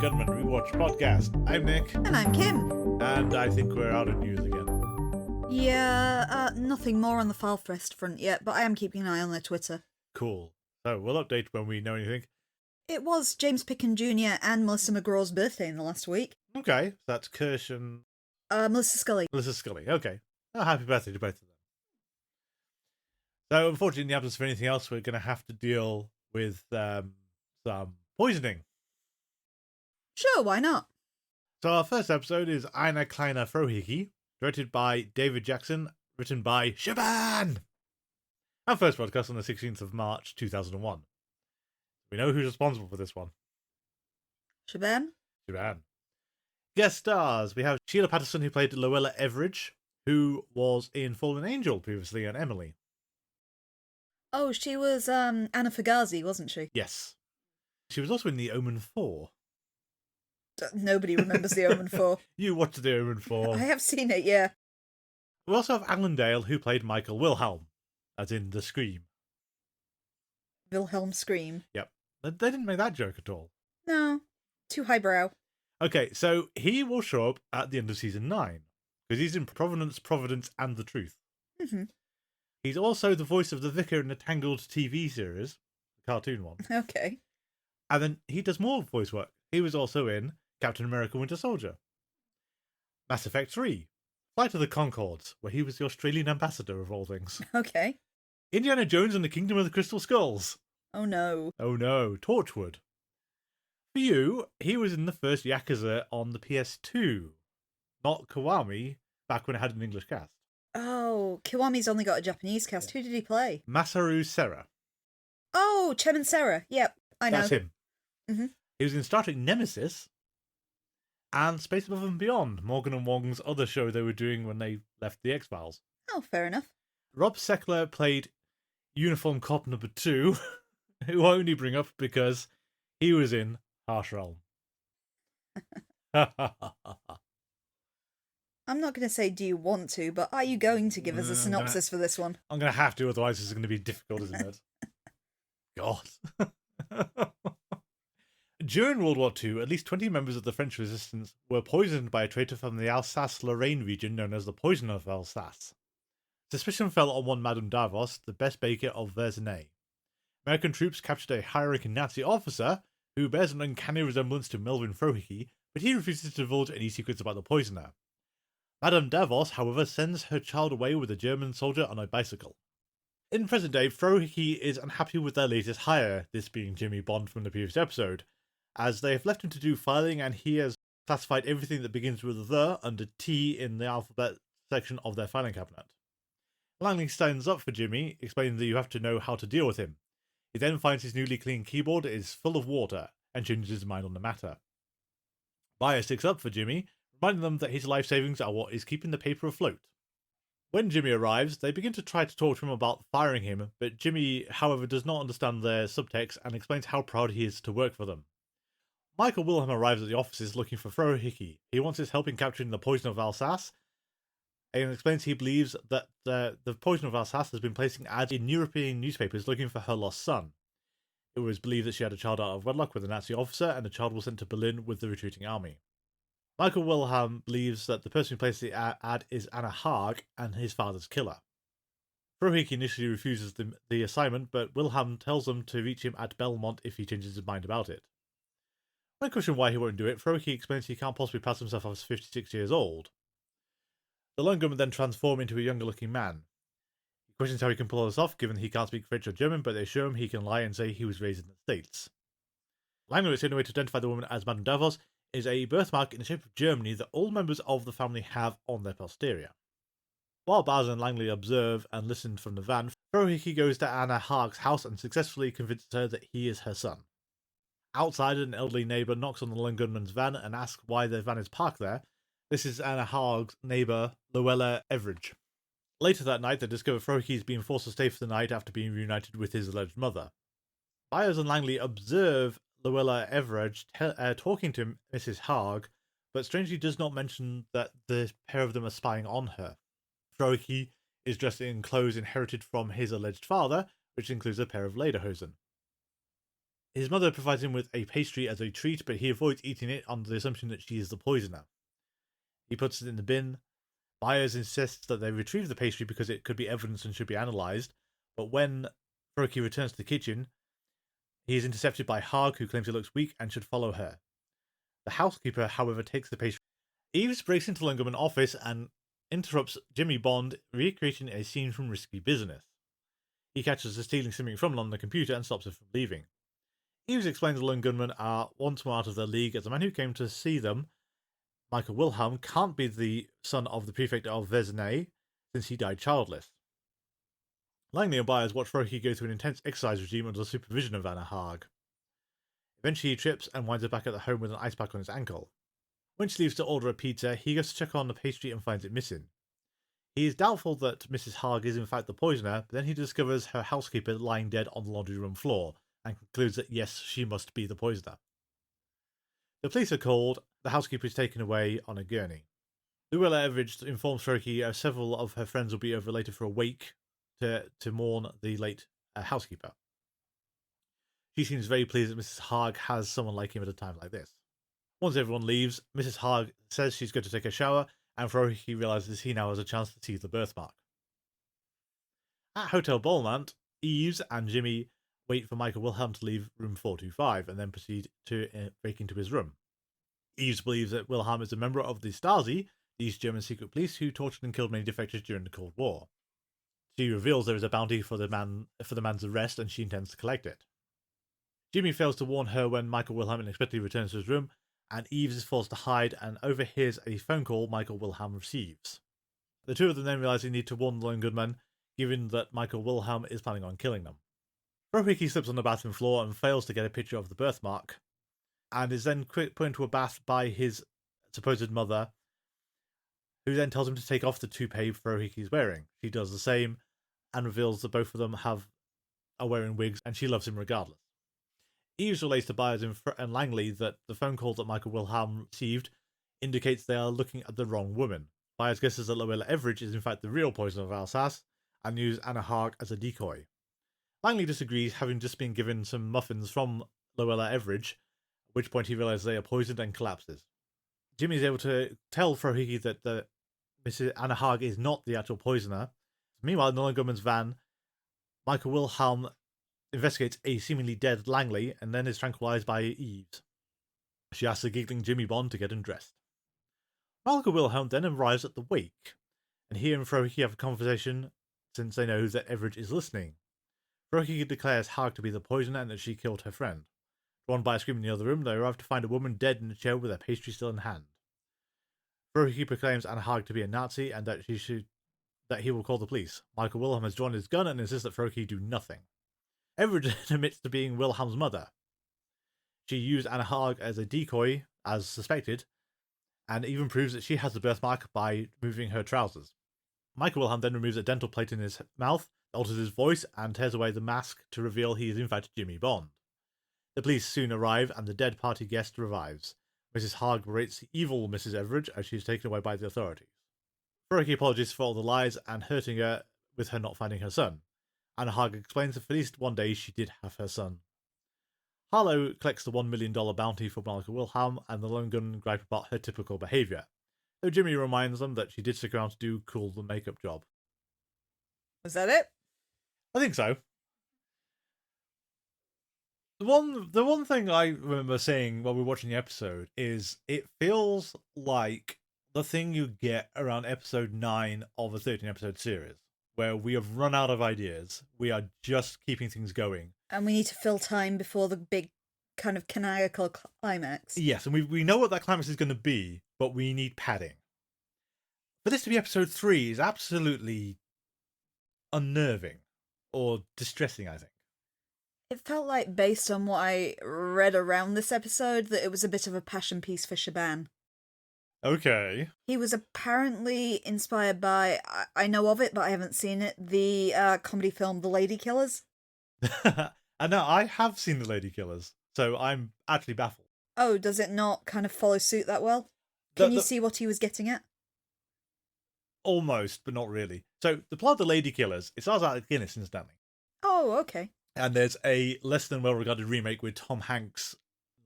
Gunmen Rewatch Podcast. I'm Nick. And I'm Kim. And I think we're out of news again. Yeah, nothing more on the Falfrest front yet, but I am keeping an eye on their Twitter. Cool. So we'll update when we know anything. It was James Picken Jr. and Melissa McGraw's birthday in the last week. Okay, so that's Kirsch and... Melissa Scully. Melissa Scully, okay. Oh, happy birthday to both of them. So unfortunately, in the absence of anything else, we're going to have to deal with some poisoning. Sure, why not? So our first episode is Eine Kleine Frohike, directed by David Jackson, written by Shaban. Our first podcast on the 16th of March 2001. We know who's responsible for this one. Shaban? Shaban. Guest stars, we have Sheila Patterson, who played Luella Everidge, who was in Fallen Angel previously, and Emily. Oh, she was Anna Fugazi, wasn't she? Yes. She was also in The Omen 4. Nobody remembers The Omen 4. You watched The Omen 4. I have seen it, yeah. We also have Alan Dale, who played Michael Wilhelm, as in The Scream. Wilhelm Scream. Yep. They didn't make that joke at all. No, too highbrow. Okay, so he will show up at the end of season 9, because he's in Providence, and The Truth. Mm-hmm. He's also the voice of the Vicar in the Tangled TV series, the cartoon one. Okay. And then he does more voice work. He was also in Captain America Winter Soldier. Mass Effect 3, Flight of the Conchords, where he was the Australian ambassador of all things. Okay. Indiana Jones and the Kingdom of the Crystal Skulls. Oh no. Oh no, Torchwood. For you, he was in the first Yakuza on the PS2, not Kiwami, back when it had an English cast. Oh, Kiwami's only got a Japanese cast. Who did he play? Masaru Serra. Oh, Chem and Sarah. Yep, I know. That's him. Mm-hmm. He was in Star Trek Nemesis and Space Above and Beyond, Morgan and Wong's other show they were doing when they left the X-Files. Oh, fair enough. Rob Seckler played Uniform Cop number 2, who I only bring up because he was in Harsh Realm. I'm not going to say do you want to, but are you going to give us a synopsis for this one? I'm going to have to, otherwise this is going to be difficult, isn't it? God. During World War II, at least 20 members of the French resistance were poisoned by a traitor from the Alsace-Lorraine region known as the Poison of Alsace. Suspicion fell on one Madame Davos, the best baker of Verzenay. American troops captured a high-ranking Nazi officer who bears an uncanny resemblance to Melvin Frohike, but he refuses to divulge any secrets about the poisoner. Madame Davos, however, sends her child away with a German soldier on a bicycle. In present day, Frohike is unhappy with their latest hire, this being Jimmy Bond from the previous episode, as they have left him to do filing and he has classified everything that begins with the under T in the alphabet section of their filing cabinet. Langely stands up for Jimmy, explaining that you have to know how to deal with him. He then finds his newly cleaned keyboard is full of water and changes his mind on the matter. Bayer sticks up for Jimmy, reminding them that his life savings are what is keeping the paper afloat. When Jimmy arrives, they begin to try to talk to him about firing him, but Jimmy, however, does not understand their subtext and explains how proud he is to work for them. Michael Wilhelm arrives at the offices looking for Frohike. He wants his help in capturing the Poison of Alsace, and explains he believes that the Poison of Alsace has been placing ads in European newspapers looking for her lost son. It was believed that she had a child out of wedlock with a Nazi officer, and the child was sent to Berlin with the retreating army. Michael Wilhelm believes that the person who placed the ad is Anna Haag and his father's killer. Frohike initially refuses the assignment, but Wilhelm tells them to reach him at Belmont if he changes his mind about it. When questioned why he won't do it, Frohike explains he can't possibly pass himself off as 56 years old. The Lone Gunmen then transform into a younger-looking man. He questions how he can pull this off, given he can't speak French or German, but they show him he can lie and say he was raised in the States. Langely is the only way to identify the woman as Madame Davos is a birthmark in the shape of Germany that all members of the family have on their posterior. While Baz and Langely observe and listen from the van, Frohike goes to Anna Haag's house and successfully convinces her that he is her son. Outside, an elderly neighbour knocks on the Lone Gunmen's van and asks why their van is parked there. This is Anna Haag's neighbour, Luella Everidge. Later that night, they discover Frohike is being forced to stay for the night after being reunited with his alleged mother. Byers and Langely observe Luella Everidge talking to Mrs. Haag, but strangely does not mention that the pair of them are spying on her. Frohike is dressed in clothes inherited from his alleged father, which includes a pair of lederhosen. His mother provides him with a pastry as a treat, but he avoids eating it under the assumption that she is the poisoner. He puts it in the bin. Byers insists that they retrieve the pastry because it could be evidence and should be analysed, but when Frohike returns to the kitchen, he is intercepted by Haag, who claims he looks weak and should follow her. The housekeeper, however, takes the pastry. Eves breaks into Lone Gunmen's office and interrupts Jimmy Bond, recreating a scene from Risky Business. He catches her stealing something from him on the computer and stops her from leaving. Eves explains the Lone Gunmen are once more out of their league, as the man who came to see them, Michael Wilhelm, can't be the son of the prefect of Vesnay, since he died childless. Langley and Byers watch Frohike go through an intense exercise regime under the supervision of Anna Haag. Eventually he trips and winds up back at the home with an ice pack on his ankle. When she leaves to order a pizza, he goes to check on the pastry and finds it missing. He is doubtful that Mrs. Haag is in fact the poisoner, but then he discovers her housekeeper lying dead on the laundry room floor, and concludes that yes, she must be the poisoner. The police are called, the housekeeper is taken away on a gurney. Luella Everidge informs Frohike several of her friends will be over later for a wake to mourn the late housekeeper. She seems very pleased that Mrs. Haag has someone like him at a time like this. Once everyone leaves, Mrs. Haag says she's going to take a shower, and Frohike realises he now has a chance to see the birthmark. At Hotel Bolmant, Eves and Jimmy wait for Michael Wilhelm to leave room 425 and then proceed to break into his room. Eves believes that Wilhelm is a member of the Stasi, the East German secret police who tortured and killed many defectors during the Cold War. She reveals there is a bounty for the man's arrest and she intends to collect it. Jimmy fails to warn her when Michael Wilhelm unexpectedly returns to his room, and Eves is forced to hide and overhears a phone call Michael Wilhelm receives. The two of them then realise they need to warn the Lone Gunmen, given that Michael Wilhelm is planning on killing them. Frohike slips on the bathroom floor and fails to get a picture of the birthmark, and is then put into a bath by his supposed mother, who then tells him to take off the toupee Frohike is wearing. She does the same, and reveals that both of them are wearing wigs, and she loves him regardless. Eves relates to Byers and Langley that the phone call that Michael Wilhelm received indicates they are looking at the wrong woman. Byers guesses that Luella Everidge is in fact the real poisoner of Alsace, and uses Anna Haag as a decoy. Langley disagrees, having just been given some muffins from Luella Everidge, at which point he realizes they are poisoned and collapses. Jimmy is able to tell Frohike that Mrs. Anna Haag is not the actual poisoner. Meanwhile, in the Lone Gunmen's van, Michael Wilhelm investigates a seemingly dead Langley and then is tranquilized by Eves. She asks the giggling Jimmy Bond to get undressed. Michael Wilhelm then arrives at the wake, and he and Frohike have a conversation since they know that Everidge is listening. Frohike declares Haag to be the poisoner and that she killed her friend. Drawn by a scream in the other room, they arrive to find a woman dead in a chair with her pastry still in hand. Frohike proclaims Anna Haag to be a Nazi and that he will call the police. Michael Wilhelm has drawn his gun and insists that Frohike do nothing. Everidge admits to being Wilhelm's mother. She used Anna Haag as a decoy, as suspected, and even proves that she has the birthmark by moving her trousers. Michael Wilhelm then removes a dental plate in his mouth, alters his voice, and tears away the mask to reveal he is in fact Jimmy Bond. The police soon arrive, and the dead party guest revives. Mrs. Haag berates evil Mrs. Everidge as she is taken away by the authorities. Frohike apologizes for all the lies and hurting her with her not finding her son. Anna Haag explains that for at least one day she did have her son. Harlow collects the $1 million bounty for Michael Wilhelm, and the Lone Gunmen gripe about her typical behaviour, though Jimmy reminds them that she did stick around to do cool the makeup job. Was that it? I think so. The one thing I remember saying while we were watching the episode is it feels like the thing you get around episode 9 of a 13-episode series, where we have run out of ideas. We are just keeping things going. And we need to fill time before the big kind of canonical climax. Yes, and we know what that climax is going to be, but we need padding. For this to be episode 3 is absolutely unnerving or distressing, I think. It felt like, based on what I read around this episode, that it was a bit of a passion piece for Shaban. Okay. He was apparently inspired by, I know of it, but I haven't seen it, the comedy film The Ladykillers. And now I have seen The Ladykillers, so I'm actually baffled. Oh, does it not kind of follow suit that well? Can you see what he was getting at? Almost, but not really. So, the plot of The Ladykillers, it stars Alec Guinness, incidentally. Oh, okay. And there's a less than well-regarded remake with Tom Hanks,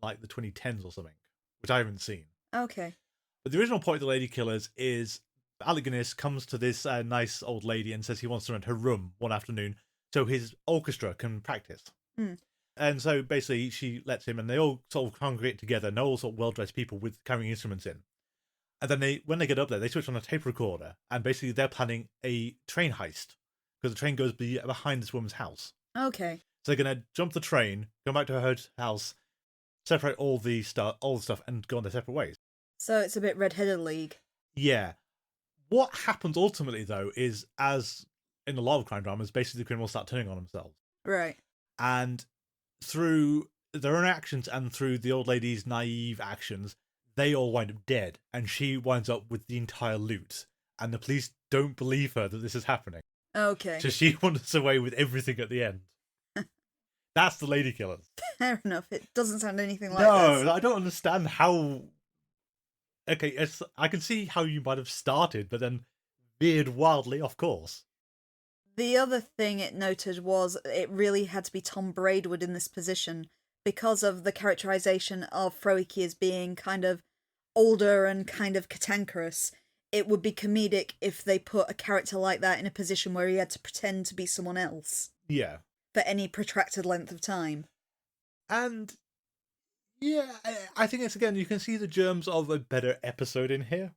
like the 2010s or something, which I haven't seen. Okay. But the original point of the Ladykillers is Alec Guinness comes to this nice old lady and says he wants to rent her room one afternoon so his orchestra can practice. Mm. And so basically she lets him, and they all sort of congregate together, and they're all sort of well-dressed people with carrying instruments in. And then when they get up there, they switch on a tape recorder, and basically they're planning a train heist because the train goes behind this woman's house. Okay. So they're going to jump the train, go back to her house, separate all the stuff, and go on their separate ways. So it's a bit Red-Headed League. Yeah. What happens ultimately, though, is, as in a lot of crime dramas, basically the criminals start turning on themselves. Right. And through their own actions and through the old lady's naive actions, they all wind up dead, and she winds up with the entire loot. And the police don't believe her that this is happening. Okay. So she wanders away with everything at the end. That's the Ladykillers. Fair enough. It doesn't sound anything like this. No, I don't understand how... Okay, I can see how you might have started, but then veered wildly off course. The other thing it noted was it really had to be Tom Braidwood in this position because of the characterization of Frohike as being kind of older and kind of cantankerous. It would be comedic if they put a character like that in a position where he had to pretend to be someone else. Yeah. For any protracted length of time. And yeah, I think it's, again, you can see the germs of a better episode in here.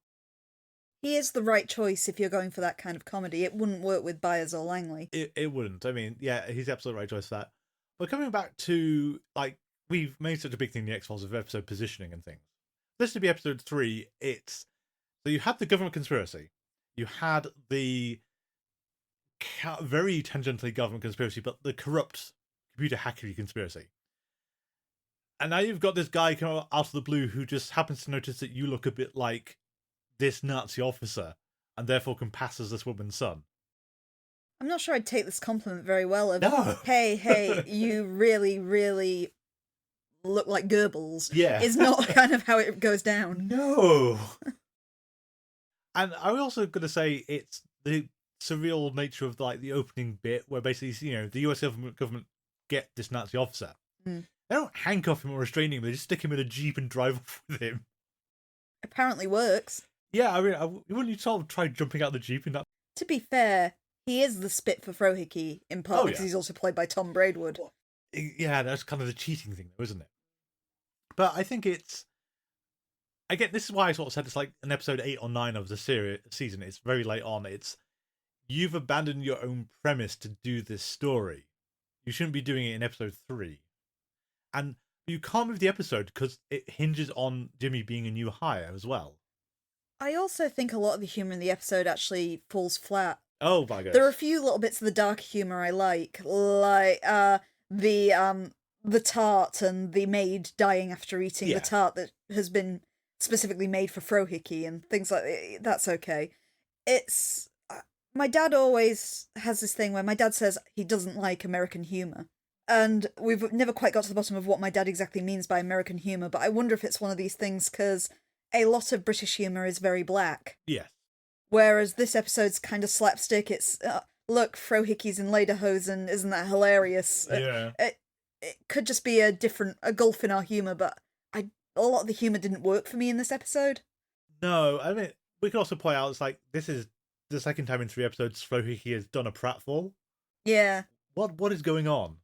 He is the right choice if you're going for that kind of comedy. It wouldn't work with Byers or Langely. It wouldn't. I mean, yeah, he's the absolute right choice for that. But coming back to, like, we've made such a big thing in the X-Files of episode positioning and things. This to be episode 3, so you had the government conspiracy. You had the very tangentially government conspiracy, but the corrupt computer hackery conspiracy. And now you've got this guy come out of the blue who just happens to notice that you look a bit like this Nazi officer, and therefore can pass as this woman's son. I'm not sure I'd take this compliment very well. No. Hey, you really, really look like Goebbels. Yeah. Is not kind of how it goes down. No. And I'm also going to say it's the surreal nature of, like, the opening bit where basically, you know, the US government get this Nazi officer. Mm. They don't handcuff him or restrain him, they just stick him in a jeep and drive off with him. Apparently works. Yeah, I mean, wouldn't you sort of try jumping out the jeep in that? To be fair, he is the spit for Frohike, in part because he's also played by Tom Braidwood. Yeah, that's kind of the cheating thing, though, isn't it? But I think it's... Again, this is why I sort of said it's like an episode 8 or 9 of the season. It's very late on. You've abandoned your own premise to do this story. You shouldn't be doing it in episode 3. And you can't move the episode because it hinges on Jimmy being a new hire as well. I also think a lot of the humour in the episode actually falls flat. Oh my god! There are a few little bits of the dark humour I like the tart and the maid dying after eating the tart that has been specifically made for Frohike and things like that. That's okay. It's my dad always has this thing where my dad says he doesn't like American humour. And we've never quite got to the bottom of what my dad exactly means by American humour, but I wonder if it's one of these things because a lot of British humour is very black. Yes. Whereas this episode's kind of slapstick. It's, look, Frohike's in lederhosen, isn't that hilarious? Yeah. It could just be a gulf in our humour, but a lot of the humour didn't work for me in this episode. No, I mean, we could also point out, it's like, this is the second time in 3 episodes Frohike has done a pratfall. Yeah. What is going on?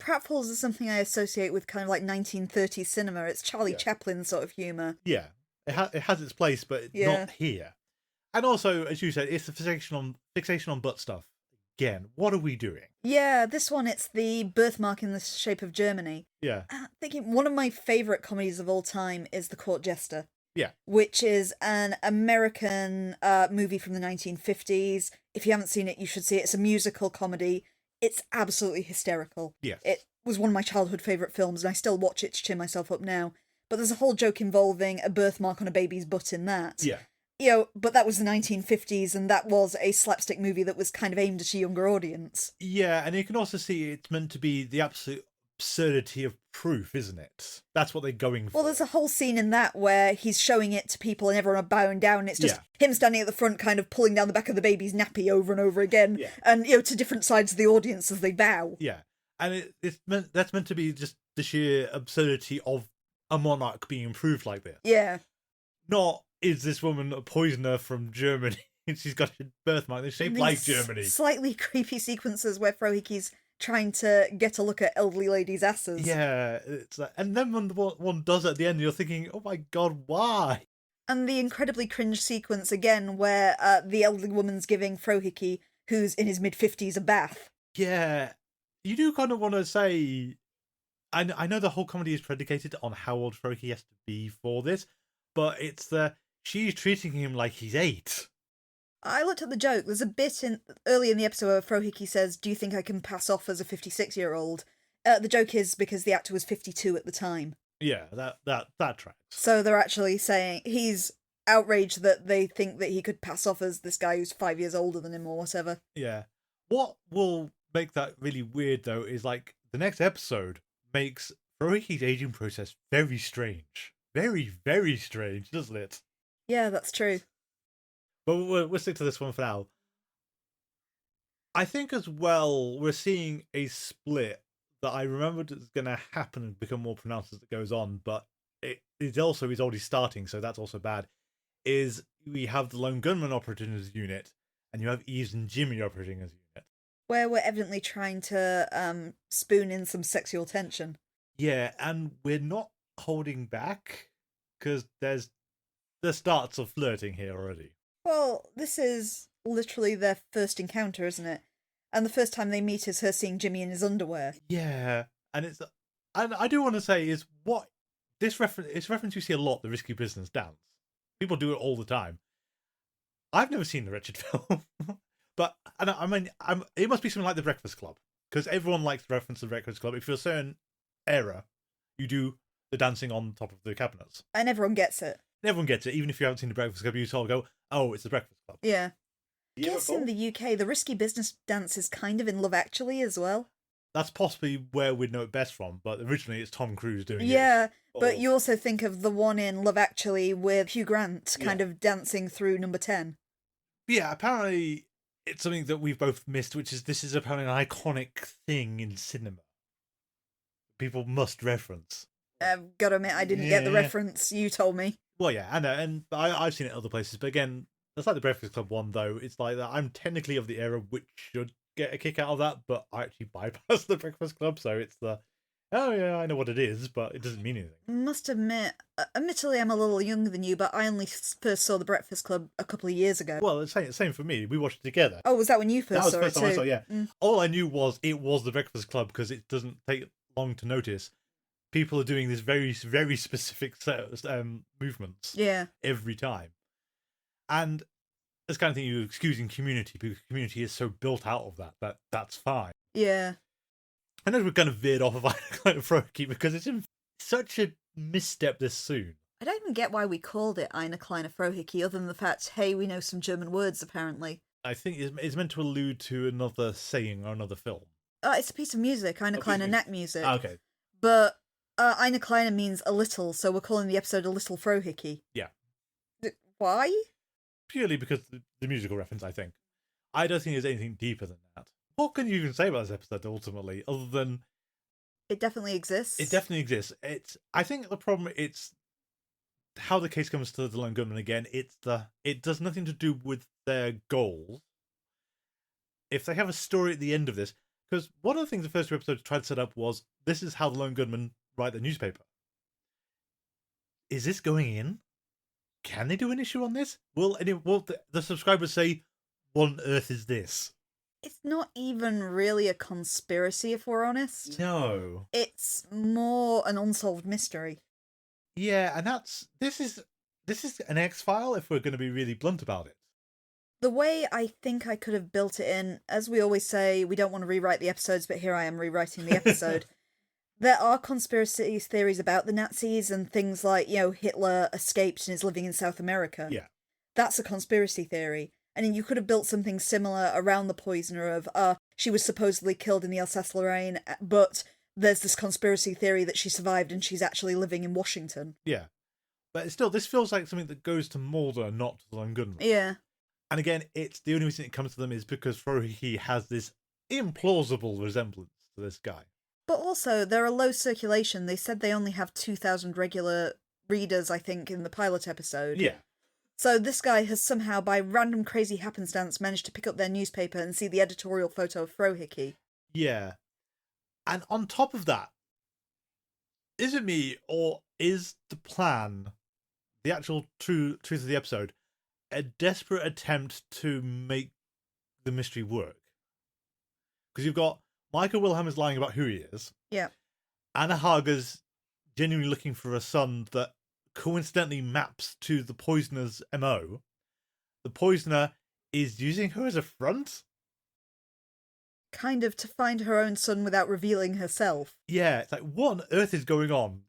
Pratfalls is something I associate with kind of like 1930s cinema. It's Charlie Chaplin sort of humour. Yeah, it has its place, but not here. And also, as you said, it's the fixation on butt stuff. Again, what are we doing? Yeah, this one, it's the birthmark in the shape of Germany. Yeah. Thinking one of my favourite comedies of all time is The Court Jester. Yeah. Which is an American movie from the 1950s. If you haven't seen it, you should see it. It's a musical comedy. It's absolutely hysterical. Yes. It was one of my childhood favourite films, and I still watch it to cheer myself up now. But there's a whole joke involving a birthmark on a baby's butt in that. Yeah. You know, but that was the 1950s, and that was a slapstick movie that was kind of aimed at a younger audience. Yeah, and you can also see it's meant to be the absolute absurdity of proof, isn't it? That's what they're going for. Well, there's a whole scene in that where he's showing it to people and everyone are bowing down. And it's just him standing at the front kind of pulling down the back of the baby's nappy over and over again. Yeah. And, you know, to different sides of the audience as they bow. Yeah. And that's meant to be just the sheer absurdity of a monarch being improved like this. Yeah. Not, is this woman a poisoner from Germany? She's got a birthmark that's shaped like Germany. Slightly creepy sequences where Frohike's trying to get a look at elderly ladies' asses. Yeah, it's like, and then when one does at the end, you're thinking, oh my god, why? And the incredibly cringe sequence again where the elderly woman's giving Frohike, who's in his mid-50s, a bath. Yeah, you do kind of want to say... I know the whole comedy is predicated on how old Frohike has to be for this, but it's she's treating him like he's 8. I looked at the joke. There's a bit early in the episode where Frohike says, "Do you think I can pass off as a 56-year-old?" The joke is because the actor was 52 at the time. Yeah, that tracks. So they're actually saying he's outraged that they think that he could pass off as this guy who's 5 years older than him or whatever. Yeah. What will make that really weird, though, is like the next episode makes Frohike's aging process very strange. Very, very strange, doesn't it? Yeah, that's true. But we'll stick to this one for now. I think as well, we're seeing a split that I remembered is going to happen and become more pronounced as it goes on, but it also is already starting, so that's also bad. Is we have the Lone Gunmen operating as a unit, and you have Eves and Jimmy operating as a unit. Where we're evidently trying to spoon in some sexual tension. Yeah, and we're not holding back, because there's the starts of flirting here already. Well, this is literally their first encounter, isn't it? And the first time they meet is her seeing Jimmy in his underwear. Yeah, and I do want to say is what this reference you see a lot, the risky business dance. People do it all the time. I've never seen the wretched film, but I mean, it must be something like The Breakfast Club, because everyone likes to reference The Breakfast Club. If you're a certain era, you do the dancing on top of the cabinets, and everyone gets it. Everyone gets it, even if you haven't seen The Breakfast Club. You all go, "Oh, it's The Breakfast Club." Yeah. I guess in the UK, the risky business dance is kind of in Love Actually as well. That's possibly where we'd know it best from, but originally it's Tom Cruise doing it. Yeah, but you also think of the one in Love Actually with Hugh Grant kind of dancing through number 10. Yeah, apparently it's something that we've both missed, which is this is apparently an iconic thing in cinema. People must reference. I've got to admit, I didn't get the reference. You told me. Well, yeah, I know, and I've seen it other places, but again, that's like the Breakfast Club one, though. It's like that I'm technically of the era which should get a kick out of that, but I actually bypass the Breakfast Club, so it's oh yeah, I know what it is, but it doesn't mean anything. Must admit, admittedly, I'm a little younger than you, but I only first saw the Breakfast Club a couple of years ago. Well, it's same for me. We watched it together. Oh, was that when you first saw it too? That was the first time I saw it, yeah. All I knew was it was the Breakfast Club because it doesn't take long to notice. People are doing this very, very specific set of movements every time. And this kind of thing you're excusing Community, because Community is so built out of that's fine. Yeah. I know we've kind of veered off of Eine Kleine Frohike because it's in such a misstep this soon. I don't even get why we called it Eine Kleine Frohike, other than the fact, hey, we know some German words, apparently. I think it's meant to allude to another saying or another film. It's a piece of music, Eine Kleine Neck music. Okay. But Eine Kleine means a little, so we're calling the episode A Little Frohike. Yeah. Why? Purely because the musical reference, I think. I don't think there's anything deeper than that. What can you even say about this episode, ultimately, other than... It definitely exists. It definitely exists. I think the problem, it's how the case comes to the Lone Gunmen again. It does nothing to do with their goals. If they have a story at the end of this... Because one of the things the first two episodes tried to set up was, this is how the Lone Gunmen write the newspaper. Is this going in? Can they do an issue on this? Will the subscribers say, what on earth is this? It's not even really a conspiracy, if we're honest. No. It's more an unsolved mystery. Yeah, and this is an X-File if we're going to be really blunt about it. The way I think I could have built it in, as we always say, we don't want to rewrite the episodes, but here I am rewriting the episode. There are conspiracy theories about the Nazis and things like, Hitler escaped and is living in South America. Yeah. That's a conspiracy theory. And then you could have built something similar around the poisoner of, she was supposedly killed in the Alsace-Lorraine, but there's this conspiracy theory that she survived and she's actually living in Washington. Yeah. But still, this feels like something that goes to Mulder, not to the Lone Gunmen. Yeah. And again, it's the only reason it comes to them is because Frohike has this implausible resemblance to this guy. But also, they're a low circulation. They said they only have 2,000 regular readers, I think, in the pilot episode. Yeah. So this guy has somehow, by random crazy happenstance, managed to pick up their newspaper and see the editorial photo of Frohike. Yeah. And on top of that, is it me, or is the plan, the actual truth of the episode, a desperate attempt to make the mystery work? Because you've got Michael Wilhelm is lying about who he is. Yeah. Anna Haga's genuinely looking for a son that coincidentally maps to the poisoner's MO. The poisoner is using her as a front? Kind of to find her own son without revealing herself. Yeah, it's like, what on earth is going on?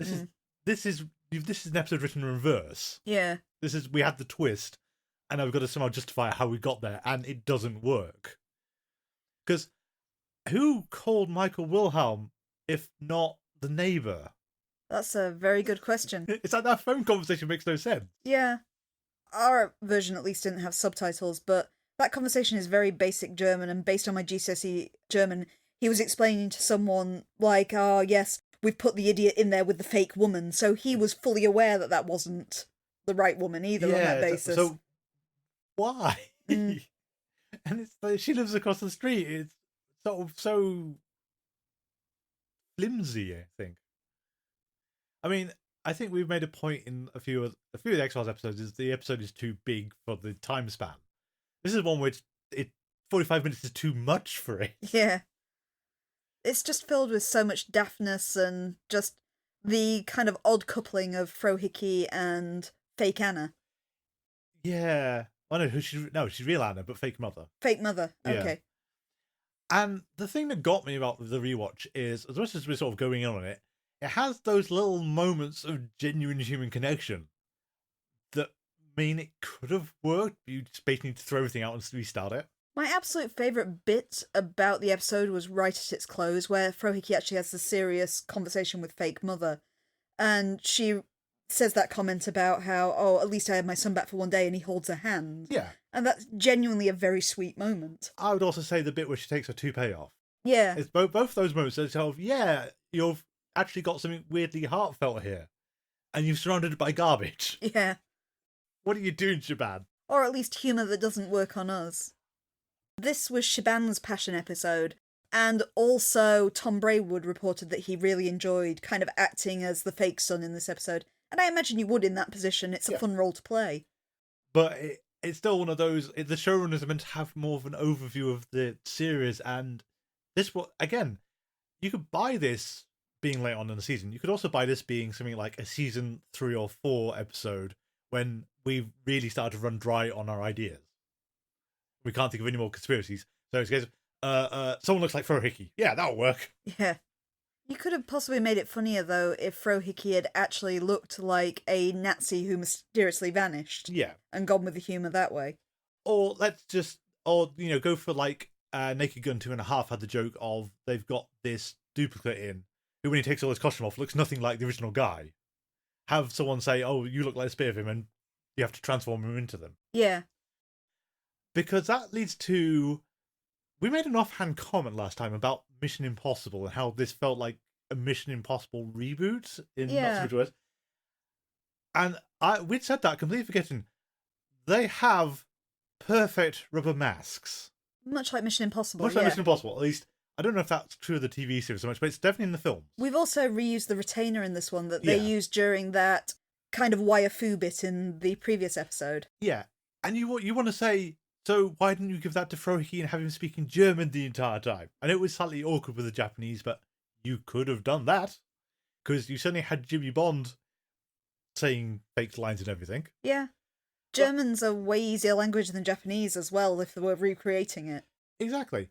This is an episode written in reverse. Yeah. We had the twist, and I've got to somehow justify how we got there, and it doesn't work. Because who called Michael Wilhelm if not the neighbour? That's a very good question. It's like that phone conversation makes no sense. Yeah. Our version at least didn't have subtitles, but that conversation is very basic German, and based on my GCSE German, he was explaining to someone like, oh yes, we've put the idiot in there with the fake woman, so he was fully aware that that wasn't the right woman either on that basis. So why? And it's like, she lives across the street. It's sort of so flimsy, I think. I mean, I think we've made a point in a few of the X-Files episodes is the episode is too big for the time span. This is one which 45 minutes is too much for it. Yeah. It's just filled with so much daftness and just the kind of odd coupling of Frohike and fake Anna. Yeah. Oh no, she's real Anna, but fake mother. Fake mother, okay. Yeah. And the thing that got me about the rewatch is, as much as we're sort of going in on it, it has those little moments of genuine human connection that mean it could have worked. You just basically need to throw everything out and restart it. My absolute favourite bit about the episode was right at its close, where Frohike actually has a serious conversation with fake mother. And she says that comment about how, oh, at least I had my son back for one day, and he holds her hand. Yeah. And that's genuinely a very sweet moment. I would also say the bit where she takes her toupee off. Yeah. It's both those moments that tell, yeah, you've actually got something weirdly heartfelt here. And you've surrounded it by garbage. Yeah. What are you doing, Shaban? Or at least humour that doesn't work on us. This was Shaban's passion episode, and also Tom Braywood reported that he really enjoyed kind of acting as the fake son in this episode. And I imagine you would in that position. It's a fun role to play. But it's still one of those, the showrunners are meant to have more of an overview of the series, and this, again, you could buy this being late on in the season. You could also buy this being something like a season 3 or 4 episode when we've really started to run dry on our ideas. We can't think of any more conspiracies. So it's someone looks like Frohike. Yeah, that'll work. Yeah. You could have possibly made it funnier, though, if Frohike had actually looked like a Nazi who mysteriously vanished. Yeah. And gone with the humour that way. Or go for like Naked Gun 2.5 had the joke of they've got this duplicate in who, when he takes all his costume off, looks nothing like the original guy. Have someone say, oh, you look like a bit of him, and you have to transform him into them. Yeah. Because that leads to... We made an offhand comment last time about Mission Impossible and how this felt like a Mission Impossible reboot in not so much words. And we'd said that, completely forgetting. They have perfect rubber masks. Much like Mission Impossible, Much like Mission Impossible, at least. I don't know if that's true of the TV series so much, but it's definitely in the films. We've also reused the retainer in this one that they used during that kind of wire-foo bit in the previous episode. Yeah. And you want to say... So why didn't you give that to Frohike and have him speaking German the entire time? I know it was slightly awkward with the Japanese, but you could have done that. Because you suddenly had Jimmy Bond saying fake lines and everything. Yeah. German's a way easier language than Japanese as well, if they were recreating it. Exactly.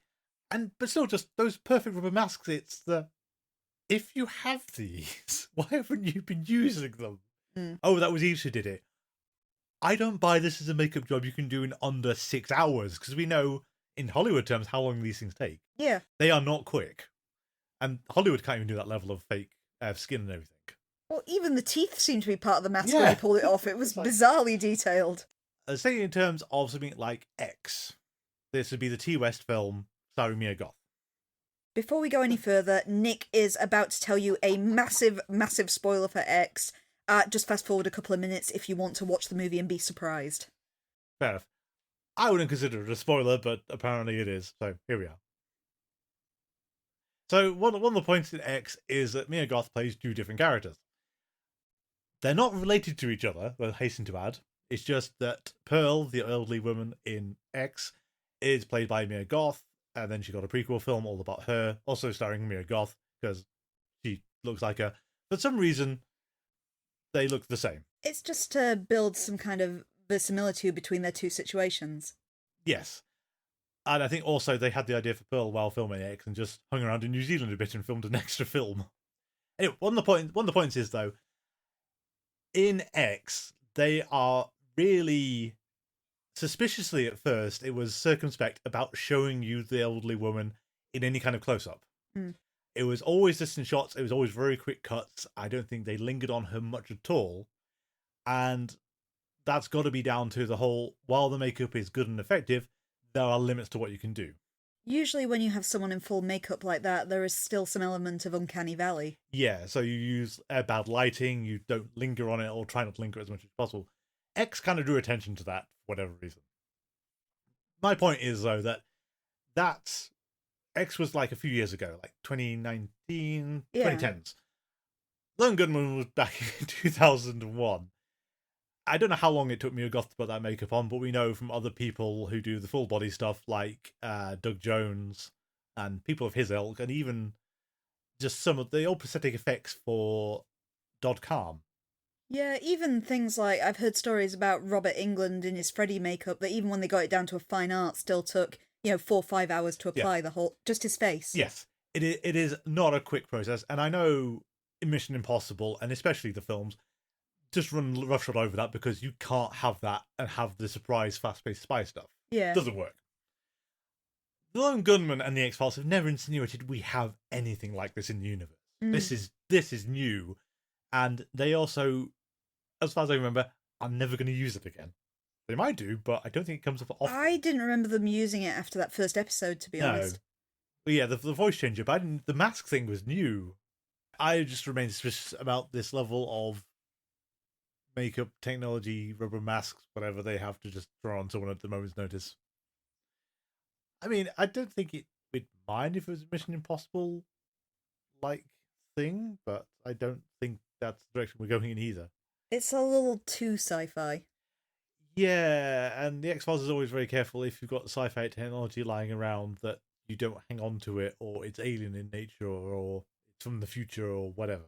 But still, just those perfect rubber masks, it's if you have these, why haven't you been using them? Oh, that was Eve who did it. I don't buy this as a makeup job you can do in under 6 hours, because we know, in Hollywood terms, how long these things take. Yeah. They are not quick. And Hollywood can't even do that level of fake skin and everything. Well, even the teeth seem to be part of the mask when he pulled it off. It was bizarrely detailed. Say in terms of something like X, this would be the T West film starring Mia Goth. Before we go any further, Nick is about to tell you a massive, massive spoiler for X. Just fast forward a couple of minutes if you want to watch the movie and be surprised. Fair enough. I wouldn't consider it a spoiler, but apparently it is. So here we are. So one of the points in X is that Mia Goth plays two different characters. They're not related to each other, I hasten to add. It's just that Pearl, the elderly woman in X, is played by Mia Goth, and then she got a prequel film all about her, also starring Mia Goth, because she looks like her. For some reason, they look the same. It's just to build some kind of verisimilitude between their two situations. Yes. And I think also they had the idea for Pearl while filming X and just hung around in New Zealand a bit and filmed an extra film. Anyway, one of the points is, though, in X, they are really, suspiciously at first, it was circumspect about showing you the elderly woman in any kind of close-up. It was always distant shots. It was always very quick cuts. I don't think they lingered on her much at all. And that's got to be down to the whole, while the makeup is good and effective, there are limits to what you can do. Usually when you have someone in full makeup like that, there is still some element of Uncanny Valley. Yeah, so you use bad lighting, you don't linger on it, or try not to linger as much as possible. X kind of drew attention to that for whatever reason. My point is, though, that X was like a few years ago, like 2019, yeah. 2010s. Lone Gunmen was back in 2001. I don't know how long it took Mia Goth to put that makeup on, but we know from other people who do the full body stuff, like Doug Jones and people of his ilk, and even just some of the old prosthetic effects for Dodd Calm. Yeah, even things like, I've heard stories about Robert Englund in his Freddy makeup, that even when they got it down to a fine art, still took, 4 or 5 hours to apply the whole, just his face. Yes, it is not a quick process, and I know in Mission Impossible, and especially the films, just run roughshod over that because you can't have that and have the surprise fast-paced spy stuff. Yeah. It doesn't work. The Lone Gunmen and the X-Files have never insinuated we have anything like this in the universe. This is new, and they also, as far as I remember, are never going to use it again. They might do, but I don't think it comes up often. I didn't remember them using it after that first episode, to be honest. But yeah, the voice changer, but the mask thing was new. I just remain suspicious about this level of makeup, technology, rubber masks, whatever they have to just throw on someone at the moment's notice. I mean, I don't think we'd mind if it was a Mission Impossible like thing, but I don't think that's the direction we're going in either. It's a little too sci-fi. Yeah, and the X-Files is always very careful if you've got sci-fi technology lying around that you don't hang on to it, or it's alien in nature, or it's from the future, or whatever.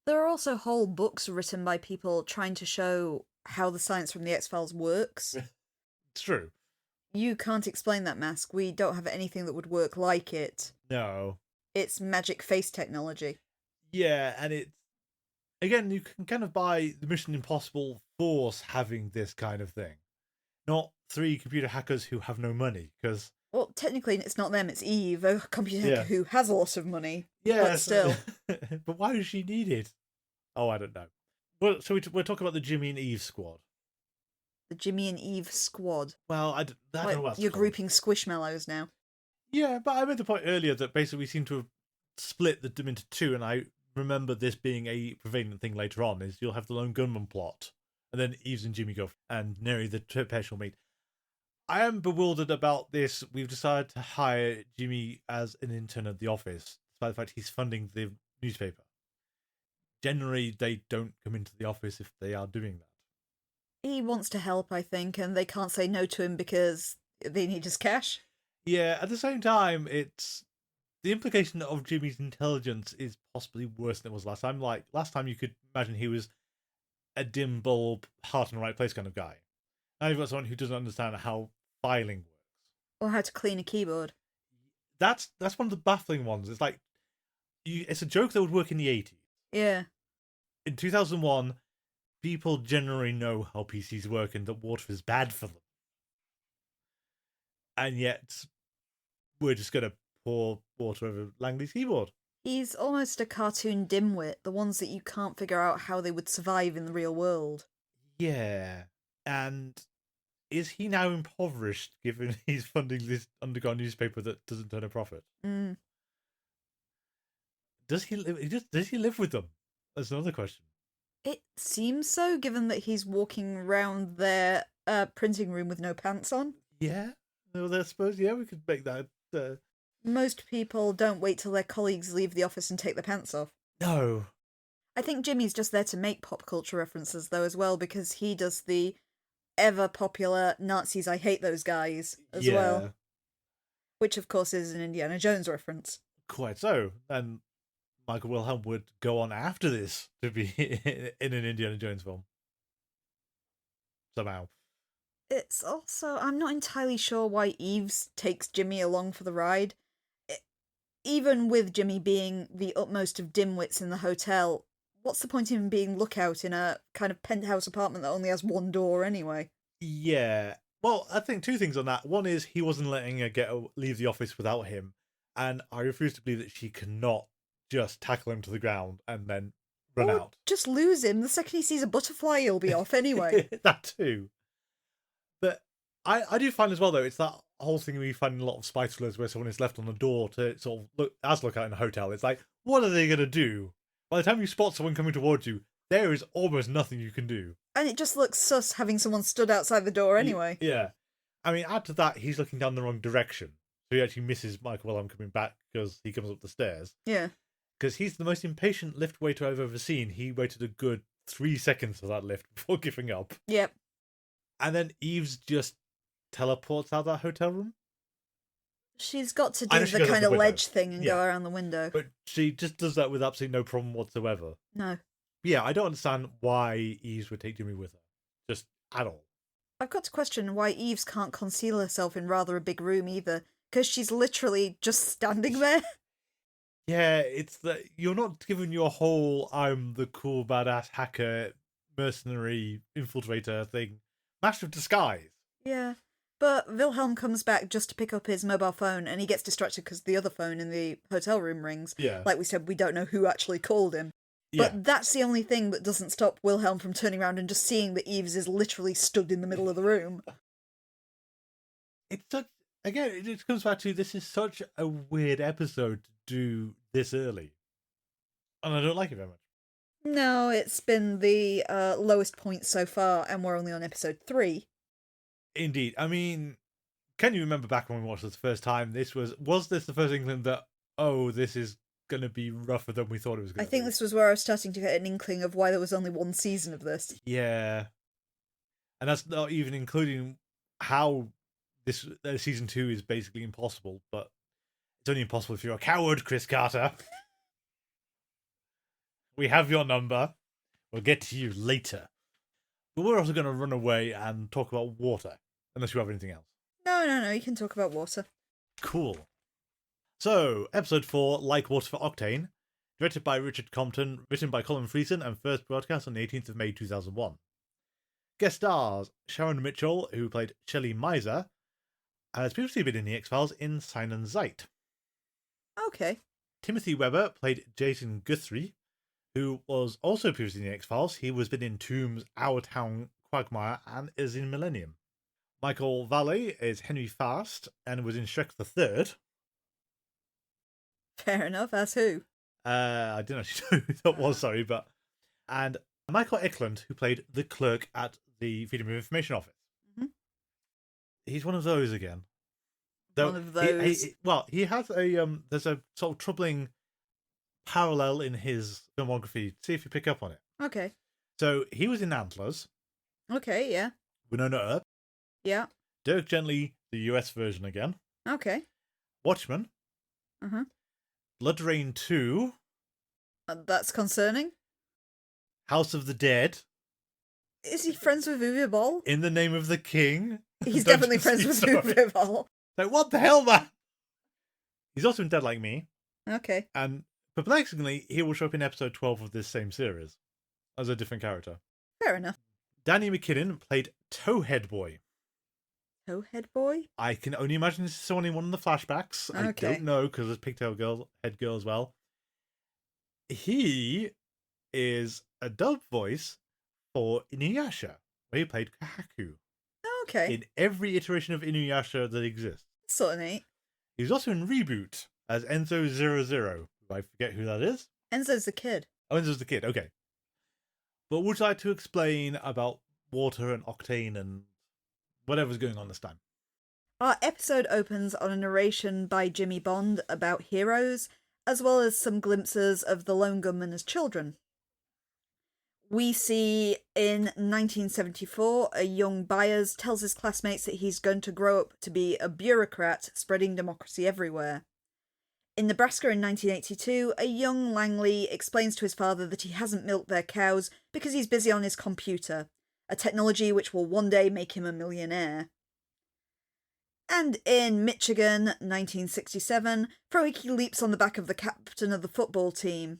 There are also whole books written by people trying to show how the science from the X-Files works. It's true. You can't explain that mask. We don't have anything that would work like it. No. It's magic face technology. Yeah, and it's... Again, you can kind of buy the Mission Impossible force having this kind of thing. Not 3 computer hackers who have no money, because... Well, technically, it's not them, it's Eve, a computer hacker who has a lot of money. Yeah, but still. But why does she need it? Oh, I don't know. Well, so we're talking about the Jimmy and Eve squad. The Jimmy and Eve squad. Well, I don't know what you're grouping Squishmallows now. Yeah, but I made the point earlier that basically we seem to have split them into 2, and I remember this being a prevalent thing later on, is you'll have the Lone Gunmen plot, and then Eve's and Jimmy go, and Neri the perpetual meet. I am bewildered about this. We've decided to hire Jimmy as an intern at the office, despite the fact he's funding the newspaper. Generally, they don't come into the office if they are doing that. He wants to help, I think, and they can't say no to him because they need his cash. Yeah, at the same time, it's... The implication of Jimmy's intelligence is possibly worse than it was last time. Like, last time you could imagine he was a dim bulb, heart in the right place kind of guy. Now you've got someone who doesn't understand how filing works. Or how to clean a keyboard. That's one of the baffling ones. It's like, it's a joke that would work in the 80s. Yeah. In 2001, people generally know how PCs work and that water is bad for them. And yet, we're just going to pour water over Langley's keyboard. He's almost a cartoon dimwit, the ones that you can't figure out how they would survive in the real world. Yeah, and is he now impoverished given he's funding this underground newspaper that doesn't turn a profit? Mm. Does he live? Does he live with them? That's another question. It seems so, given that he's walking around their printing room with no pants on. Yeah, no, I suppose. Yeah, we could make that. Most people don't wait till their colleagues leave the office and take their pants off. No. I think Jimmy's just there to make pop culture references, though, as well, because he does the ever popular Nazis, I hate those guys, as well. Which, of course, is an Indiana Jones reference. Quite so. And Michael Wilhelm would go on after this to be in an Indiana Jones film. Somehow. It's also, I'm not entirely sure why Eves takes Jimmy along for the ride. Even with Jimmy being the utmost of dimwits in the hotel, what's the point in him being lookout in a kind of penthouse apartment that only has one door anyway? Yeah. Well, I think two things on that. One is he wasn't letting her leave the office without him. And I refuse to believe that she cannot just tackle him to the ground and then run out. Just lose him. The second he sees a butterfly, he'll be off anyway. That too. But I do find as well, though, it's that whole thing we find in a lot of spy thrillers where someone is left on the door to sort of look out in a hotel. It's like, what are they going to do? By the time you spot someone coming towards you, there is almost nothing you can do. And it just looks sus having someone stood outside the door anyway. Yeah. I mean, add to that, he's looking down the wrong direction. So he actually misses Michael Wilhelm coming back because he comes up the stairs. Yeah. Because he's the most impatient lift waiter I've ever seen. He waited a good 3 seconds for that lift before giving up. Yep. And then Eves just teleports out of that hotel room. She's got to do the kind of ledge thing and go around the window. But she just does that with absolutely no problem whatsoever. No. Yeah, I don't understand why Eves would take Jimmy with her. Just at all. I've got to question why Eves can't conceal herself in rather a big room either. Because she's literally just standing there. Yeah, it's that you're not given your whole I'm the cool badass hacker mercenary infiltrator thing. Master of disguise. Yeah. But Wilhelm comes back just to pick up his mobile phone and he gets distracted because the other phone in the hotel room rings. Yeah. Like we said, we don't know who actually called him. But that's the only thing that doesn't stop Wilhelm from turning around and just seeing that Eves is literally stood in the middle of the room. It's such, again, it just comes back to this is such a weird episode to do this early. And I don't like it very much. No, it's been the lowest point so far, and we're only on episode 3. Indeed. I mean, can you remember back when we watched this the first time? Was this the first inkling that, oh, this is going to be rougher than we thought it was going to be? I think this was where I was starting to get an inkling of why there was only one season of this. Yeah. And that's not even including how this season 2 is basically impossible, but it's only impossible if you're a coward, Chris Carter. We have your number. We'll get to you later. But we're also going to run away and talk about water, unless you have anything else. No, you can talk about water. Cool. So, episode 4, Like Water for Octane, directed by Richard Compton, written by Colin Friesen, and first broadcast on the 18th of May 2001. Guest stars Sharon Mitchell, who played Shelley Miser, has previously been in the X-Files in Sign and Sight. Okay. Timothy Webber played Jason Guthrie, who was also previously in the X-Files. He was been in Tombs, Our Town, Quagmire, and is in Millennium. Michael Valley is Henry Fast, and was in Shrek the Third. Fair enough, as who? I didn't actually know who that was, sorry, but... And Michael Eklund, who played the clerk at the Freedom of Information Office. Mm-hmm. He's one of those again. One of those? He has a... there's a sort of troubling parallel in his filmography. See if you pick up on it. Okay. So, he was in Antlers. Okay, yeah. Winona Earp. Yeah. Dirk Gently, the US version again. Okay. Watchmen. Uh-huh. Blood Rain 2. That's concerning. House of the Dead. Is he friends with Uwe Boll? In the Name of the King. He's definitely friends with Uwe Boll. Like, what the hell, man? He's also in Dead Like Me. Okay. And perplexingly, he will show up in episode 12 of this same series as a different character. Fair enough. Danny McKinnon played Towhead Boy. Towhead Boy? I can only imagine this is someone in one of the flashbacks. Okay. I don't know, because there's Pigtail Girl, Head Girl as well. He is a dub voice for Inuyasha, where he played Kahaku. Okay. in every iteration of Inuyasha that exists. Sort of neat. He was also in Reboot as Enzo00. I forget who that is. Enzo's the kid. Oh, Enzo's the kid, okay. But would you like to explain about water and Octane and whatever's going on this time? Our episode opens on a narration by Jimmy Bond about heroes, as well as some glimpses of the Lone Gunmen as children. We see in 1974, a young Byers tells his classmates that he's going to grow up to be a bureaucrat spreading democracy everywhere. In Nebraska in 1982, a young Langely explains to his father that he hasn't milked their cows because he's busy on his computer, a technology which will one day make him a millionaire. And in Michigan, 1967, Frohike leaps on the back of the captain of the football team.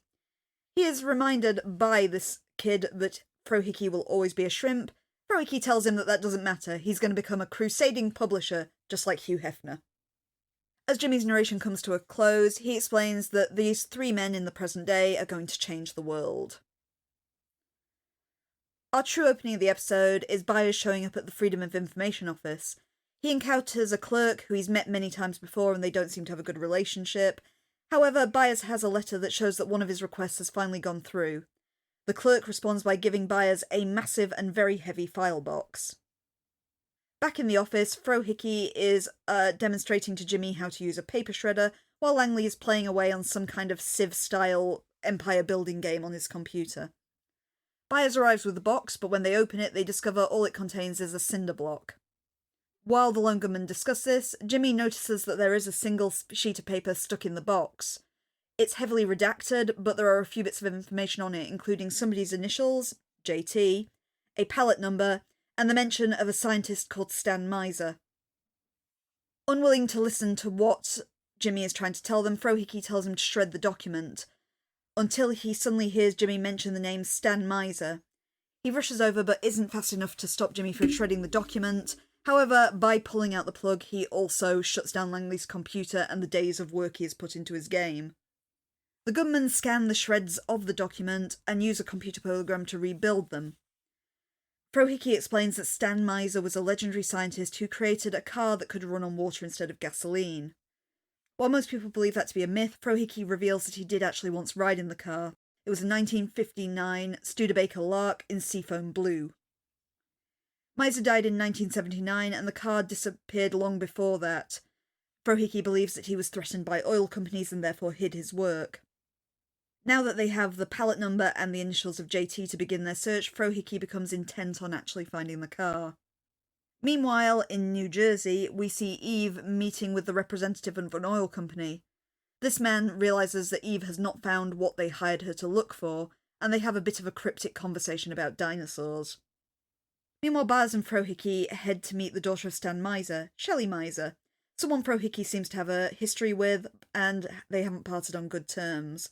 He is reminded by this kid that Frohike will always be a shrimp. Frohike tells him that that doesn't matter, he's going to become a crusading publisher, just like Hugh Hefner. As Jimmy's narration comes to a close, he explains that these three men in the present day are going to change the world. Our true opening of the episode is Byers showing up at the Freedom of Information office. He encounters a clerk who he's met many times before and they don't seem to have a good relationship. However, Byers has a letter that shows that one of his requests has finally gone through. The clerk responds by giving Byers a massive and very heavy file box. Back in the office, Frohike is demonstrating to Jimmy how to use a paper shredder, while Langely is playing away on some kind of Civ-style empire-building game on his computer. Byers arrives with the box, but when they open it, they discover all it contains is a cinder block. While the Lone Gunmen discuss this, Jimmy notices that there is a single sheet of paper stuck in the box. It's heavily redacted, but there are a few bits of information on it, including somebody's initials, JT, a pallet number, and the mention of a scientist called Stan Miser. Unwilling to listen to what Jimmy is trying to tell them, Frohike tells him to shred the document, until he suddenly hears Jimmy mention the name Stan Miser. He rushes over but isn't fast enough to stop Jimmy from shredding the document. However, by pulling out the plug, he also shuts down Langley's computer and the days of work he has put into his game. The gunmen scan the shreds of the document and use a computer program to rebuild them. Frohike explains that Stan Miser was a legendary scientist who created a car that could run on water instead of gasoline. While most people believe that to be a myth, Frohike reveals that he did actually once ride in the car. It was a 1959 Studebaker Lark in seafoam blue. Miser died in 1979 and the car disappeared long before that. Frohike believes that he was threatened by oil companies and therefore hid his work. Now that they have the pallet number and the initials of JT to begin their search, Frohike becomes intent on actually finding the car. Meanwhile, in New Jersey, we see Eve meeting with the representative of an oil company. This man realises that Eve has not found what they hired her to look for, and they have a bit of a cryptic conversation about dinosaurs. Meanwhile, Byers and Frohike head to meet the daughter of Stan Miser, Shelley Miser, someone Frohike seems to have a history with, and they haven't parted on good terms.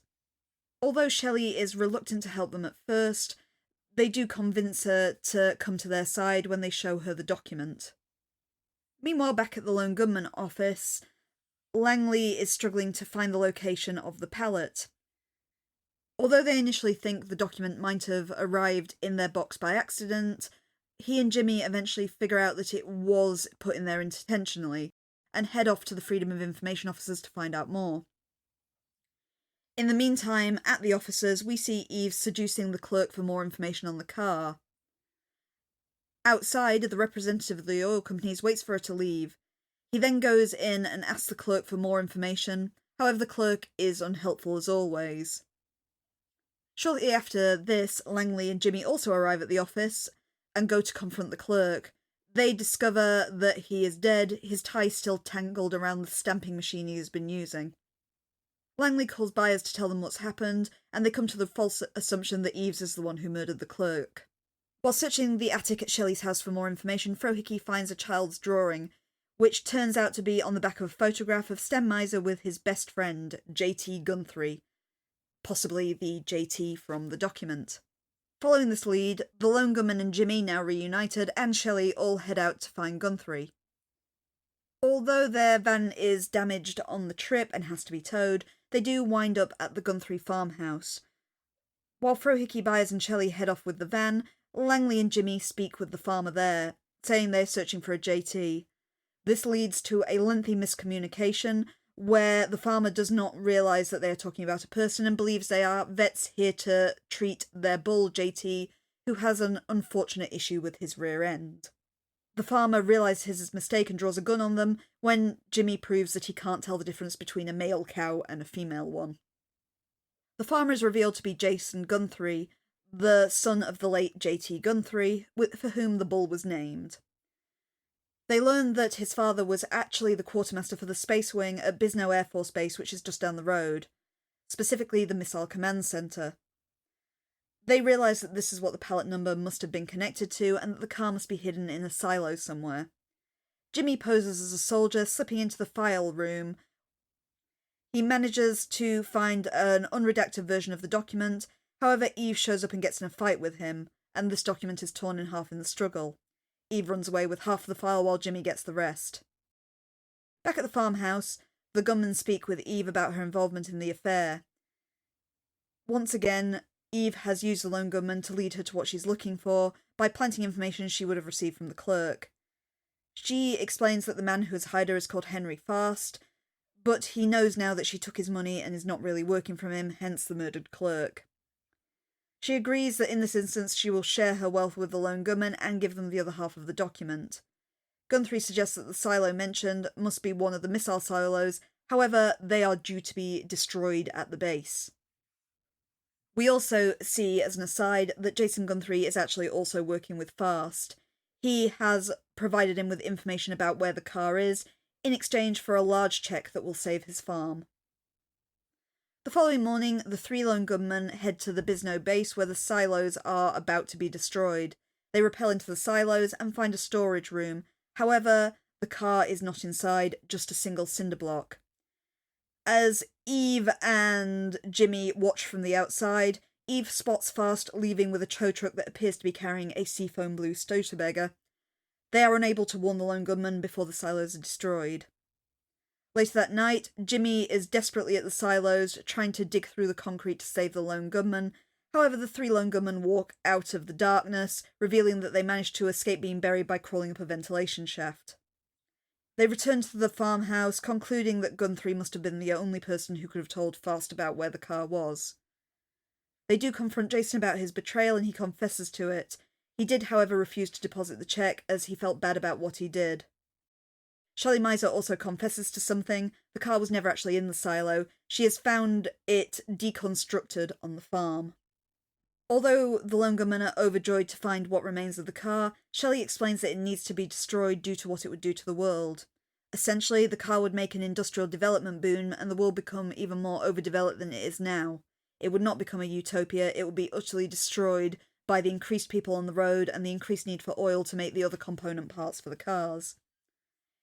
Although Shelley is reluctant to help them at first, they do convince her to come to their side when they show her the document. Meanwhile, back at the Lone Gunmen office, Langely is struggling to find the location of the pallet. Although they initially think the document might have arrived in their box by accident, he and Jimmy eventually figure out that it was put in there intentionally, and head off to the Freedom of Information officers to find out more. In the meantime, at the officers, we see Eve seducing the clerk for more information on the car. Outside, the representative of the oil companies waits for her to leave. He then goes in and asks the clerk for more information, however the clerk is unhelpful as always. Shortly after this, Langely and Jimmy also arrive at the office and go to confront the clerk. They discover that he is dead, his tie still tangled around the stamping machine he has been using. Langely calls Byers to tell them what's happened, and they come to the false assumption that Eves is the one who murdered the clerk. While searching the attic at Shelley's house for more information, Frohike finds a child's drawing, which turns out to be on the back of a photograph of Stan Miser with his best friend, JT Guthrie, possibly the JT from the document. Following this lead, the Lone Gunmen and Jimmy, now reunited, and Shelley all head out to find Guthrie. Although their van is damaged on the trip and has to be towed, they do wind up at the Guthrie farmhouse. While Frohike, Byers and Shelley head off with the van, Langely and Jimmy speak with the farmer there. saying they're searching for a JT. This leads to a lengthy miscommunication where the farmer does not realise that they are talking about a person and believes they are vets here to treat their bull JT, who has an unfortunate issue with his rear end. The farmer realises his mistake and draws a gun on them when Jimmy proves that he can't tell the difference between a male cow and a female one. The farmer is revealed to be Jason Guthrie, the son of the late J.T. Guthrie, for whom the bull was named. They learn that his father was actually the quartermaster for the Space Wing at Bisno Air Force Base, which is just down the road, specifically the Missile Command Center. They realise that this is what the pallet number must have been connected to, and that the car must be hidden in a silo somewhere. Jimmy poses as a soldier, slipping into the file room. He manages to find an unredacted version of the document. However, Eve shows up and gets in a fight with him, and this document is torn in half in the struggle. Eve runs away with half of the file while Jimmy gets the rest. Back at the farmhouse, the gunmen speak with Eve about her involvement in the affair. Once again, Eve has used the Lone Gunmen to lead her to what she's looking for by planting information she would have received from the clerk. She explains that the man who has hired her is called Henry Fast, but he knows now that she took his money and is not really working for him, hence the murdered clerk. She agrees that in this instance she will share her wealth with the Lone Gunmen and give them the other half of the document. Guthrie suggests that the silo mentioned must be one of the missile silos, however, they are due to be destroyed at the base. We also see, as an aside, that Jason Guthrie is actually also working with Fast. He has provided him with information about where the car is, in exchange for a large check that will save his farm. The following morning, the three Lone Gunmen head to the Bisno base where the silos are about to be destroyed. They rappel into the silos and find a storage room. However, the car is not inside, just a single cinder block. As Eve and Jimmy watch from the outside, Eve spots Fast leaving with a tow truck that appears to be carrying a seafoam blue Studebaker. They are unable to warn the Lone Gunmen before the silos are destroyed. Later that night, Jimmy is desperately at the silos, trying to dig through the concrete to save the Lone Gunmen. However, the three Lone Gunmen walk out of the darkness, revealing that they managed to escape being buried by crawling up a ventilation shaft. They return to the farmhouse, concluding that Guthrie must have been the only person who could have told Fast about where the car was. They do confront Jason about his betrayal and he confesses to it. He did, however, refuse to deposit the check as he felt bad about what he did. Shelley Miser also confesses to something. The car was never actually in the silo. She has found it deconstructed on the farm. Although the Lone Gunmen are overjoyed to find what remains of the car, Shelley explains that it needs to be destroyed due to what it would do to the world. Essentially, the car would make an industrial development boom and the world become even more overdeveloped than it is now. It would not become a utopia, it would be utterly destroyed by the increased people on the road and the increased need for oil to make the other component parts for the cars.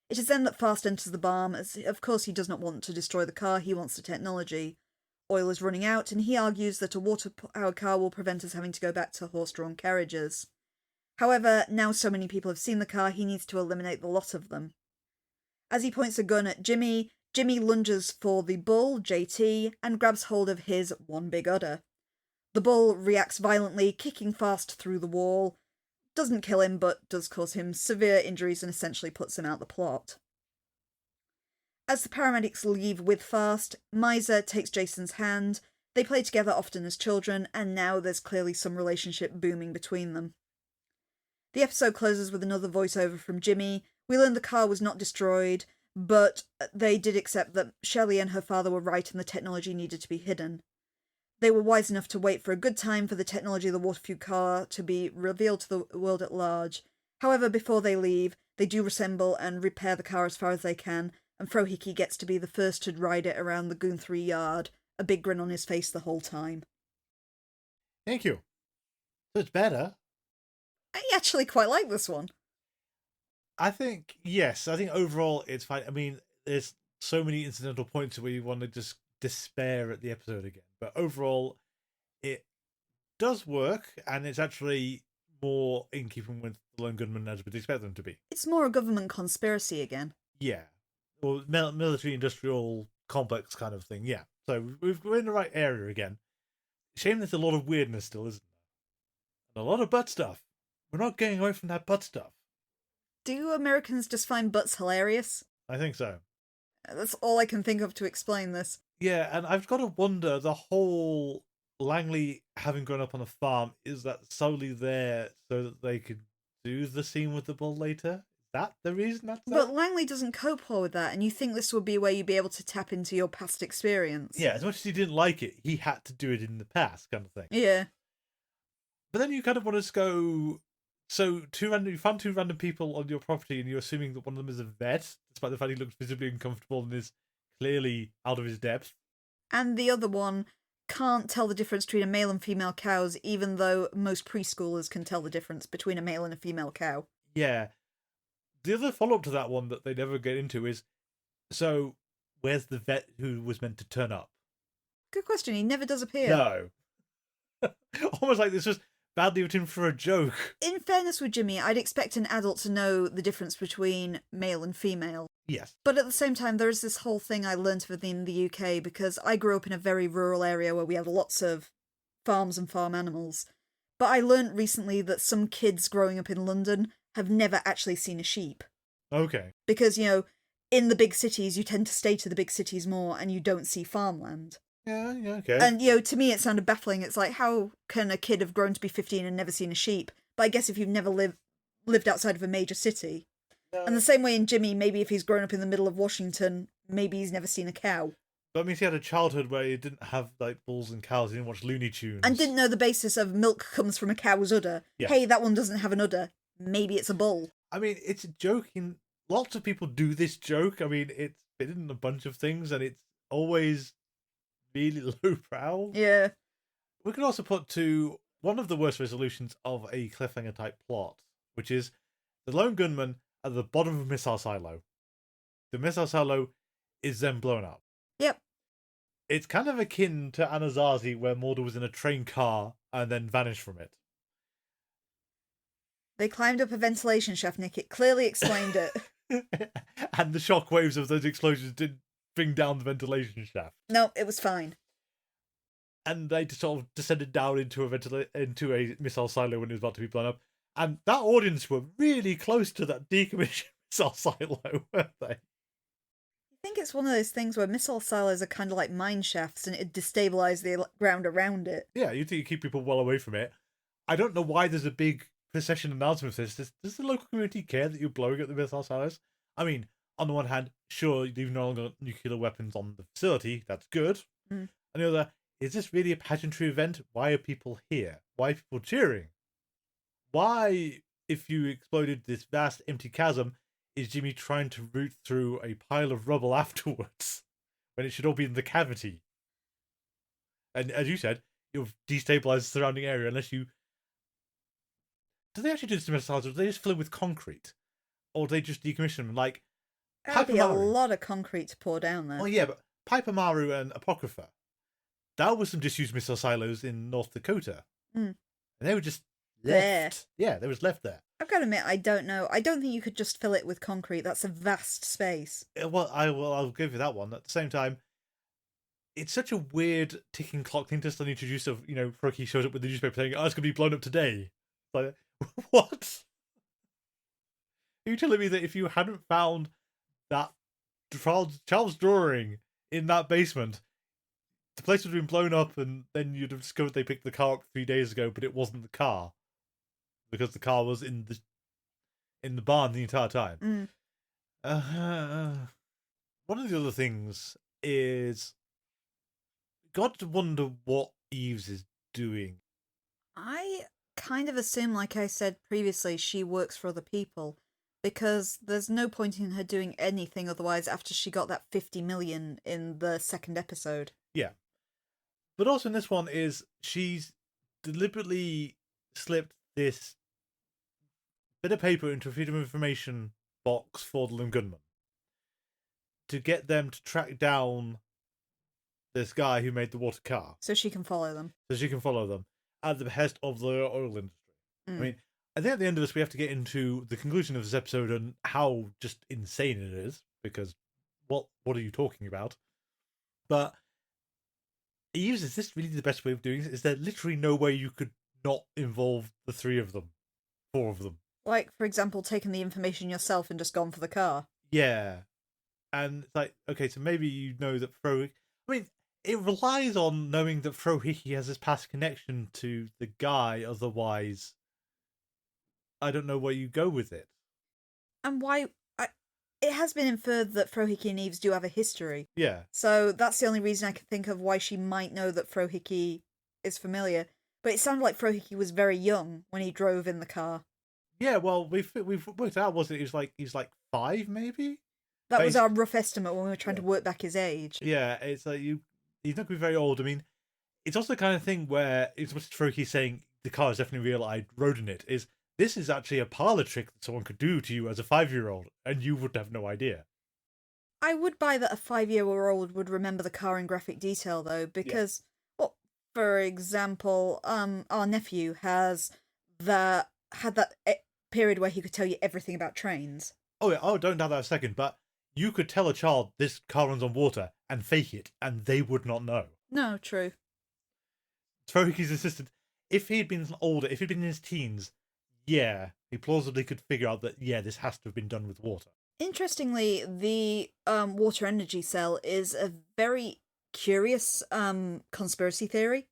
It is then that Fast enters the barn, as of course he does not want to destroy the car, he wants the technology. Oil is running out, and he argues that a water-powered car will prevent us having to go back to horse-drawn carriages. However, now so many people have seen the car, he needs to eliminate the lot of them. As he points a gun at Jimmy, Jimmy lunges for the bull, JT, and grabs hold of his one big udder. The bull reacts violently, kicking Fast through the wall. Doesn't kill him, but does cause him severe injuries and essentially puts him out the plot. As the paramedics leave with Fast, Miser takes Jason's hand. They play together often as children, and now there's clearly some relationship booming between them. The episode closes with another voiceover from Jimmy. We learn the car was not destroyed, but they did accept that Shelley and her father were right and the technology needed to be hidden. They were wise enough to wait for a good time for the technology of the water-fueled car to be revealed to the world at large. However, before they leave, they do reassemble and repair the car as far as they can, and Frohike gets to be the first to ride it around the Guthrie yard, a big grin on his face the whole time. Thank you. So it's better. I actually quite like this one. I think, yes. I think overall it's fine. I mean, there's so many incidental points where you want to just despair at the episode again. But overall, it does work, and it's actually more in keeping with the Lone Gunmen as we'd expect them to be. It's more a government conspiracy again. Yeah. Or military-industrial complex kind of thing, yeah. So we're in the right area again. Shame there's a lot of weirdness still, isn't there? And a lot of butt stuff. We're not getting away from that butt stuff. Do Americans just find butts hilarious? I think so. That's all I can think of to explain this. Yeah, and I've got to wonder, the whole Langely having grown up on a farm, is that solely there so that they could do the scene with the bull later? Is that the reason that's there? But Langely doesn't cope well with that, and you think this would be where you'd be able to tap into your past experience. Yeah, as much as he didn't like it, he had to do it in the past, kind of thing. Yeah. But then you kind of want to go... So, you found two random people on your property, and you're assuming that one of them is a vet, despite the fact he looks visibly uncomfortable and is clearly out of his depth. And the other one can't tell the difference between a male and female cows, even though most preschoolers can tell the difference between a male and a female cow. Yeah. The other follow-up to that one that they never get into is, so, where's the vet who was meant to turn up? Good question. He never does appear. No. Almost like this was badly written for a joke. In fairness with Jimmy, I'd expect an adult to know the difference between male and female. Yes. But at the same time, there is this whole thing I learnt within the UK, because I grew up in a very rural area where we had lots of farms and farm animals. But I learnt recently that some kids growing up in London have never actually seen a sheep. Okay. Because, in the big cities, you tend to stay to the big cities more and you don't see farmland. Yeah, okay. And, to me, it sounded baffling. It's like, how can a kid have grown to be 15 and never seen a sheep? But I guess if you've never lived outside of a major city. No. And the same way in Jimmy, maybe if he's grown up in the middle of Washington, maybe he's never seen a cow. But I mean, he had a childhood where he didn't have, bulls and cows, he didn't watch Looney Tunes. And didn't know the basis of milk comes from a cow's udder. Yeah. Hey, that one doesn't have an udder. Maybe it's a bull. I mean, it's a joke. Lots of people do this joke. I mean, it's been in a bunch of things, and it's always really lowbrow. Yeah. We could also put to one of the worst resolutions of a cliffhanger-type plot, which is the Lone Gunmen at the bottom of a missile silo. The missile silo is then blown up. Yep. It's kind of akin to Anasazi, where Mulder was in a train car and then vanished from it. They climbed up a ventilation shaft, Nick. It clearly explained it. And the shockwaves of those explosions didn't bring down the ventilation shaft. No, it was fine. And they just sort of descended down into a missile silo when it was about to be blown up. And that audience were really close to that decommissioned missile silo, weren't they? I think it's one of those things where missile silos are kind of like mine shafts and it destabilised the ground around it. Yeah, you think you keep people well away from it. I don't know why there's a big procession announcement of this. Does the local community care that you're blowing up the missile silos? I mean, on the one hand, sure, you've no longer got nuclear weapons on the facility. That's good. Mm. On the other, is this really a pageantry event? Why are people here? Why are people cheering? Why, if you exploded this vast empty chasm, is Jimmy trying to root through a pile of rubble afterwards when it should all be in the cavity? And as you said, you've destabilized the surrounding area unless you... Do they actually do this to missiles, or do they just fill it with concrete? Or do they just decommission them? Like, that'd be a lot of concrete to pour down there. Oh yeah, but Piper Maru and Apocrypha, that was some disused missile silos in North Dakota. Mm. And they were just left. There. Yeah, they were just left there. I've got to admit, I don't know. I don't think you could just fill it with concrete. That's a vast space. Well, I'll give you that one. At the same time, it's such a weird ticking clock thing to suddenly introduce of, Frohike shows up with the newspaper saying, oh, it's going to be blown up today. Like, what? Are you telling me that if you hadn't found that Charles drawing in that basement, the place would have been blown up, and then you'd have discovered they picked the car up 3 days ago, but it wasn't the car because the car was in the barn the entire time. One of the other things is, got to wonder what Eves is doing. I kind of assume, like I said previously, she works for other people, because there's no point in her doing anything otherwise after she got that 50 million in the second episode. Yeah. But also in this one is she's deliberately slipped this bit of paper into a Freedom of Information box for the Lone Gunmen to get them to track down this guy who made the water car. So she can follow them. At the behest of the oil industry. I mean, I think at the end of this we have to get into the conclusion of this episode and how just insane it is, because what are you talking about? But Eves, is this really the best way of doing it? Is there literally no way you could not involve the four of them? Like, for example, taking the information yourself and just gone for the car. Yeah. And it's like, okay, so maybe you know that Frohike... I mean, it relies on knowing that Frohike has this past connection to the guy, otherwise I don't know where you go with it. And why... it has been inferred that Frohike and Eves do have a history. Yeah. So that's the only reason I can think of why she might know that Frohike is familiar. But it sounded like Frohike was very young when he drove in the car. Yeah, well, we've worked out, wasn't it? He's like 5, maybe? That was our rough estimate when we were trying to work back his age. Yeah, it's like he's not going to be very old. I mean, it's also the kind of thing where it's what Frohike saying the car is definitely real, I rode in it, is this is actually a parlor trick that someone could do to you as a 5-year-old, and you would have no idea. I would buy that a 5-year-old would remember the car in graphic detail, though, because, well, for example, our nephew had that period where he could tell you everything about trains. Oh, yeah, don't doubt that a second, but you could tell a child this car runs on water and fake it, and they would not know. No, true. Frohike's assistant, if he'd been older, if he'd been in his teens, yeah, he plausibly could figure out that, yeah, this has to have been done with water. Interestingly, the water energy cell is a very curious conspiracy theory.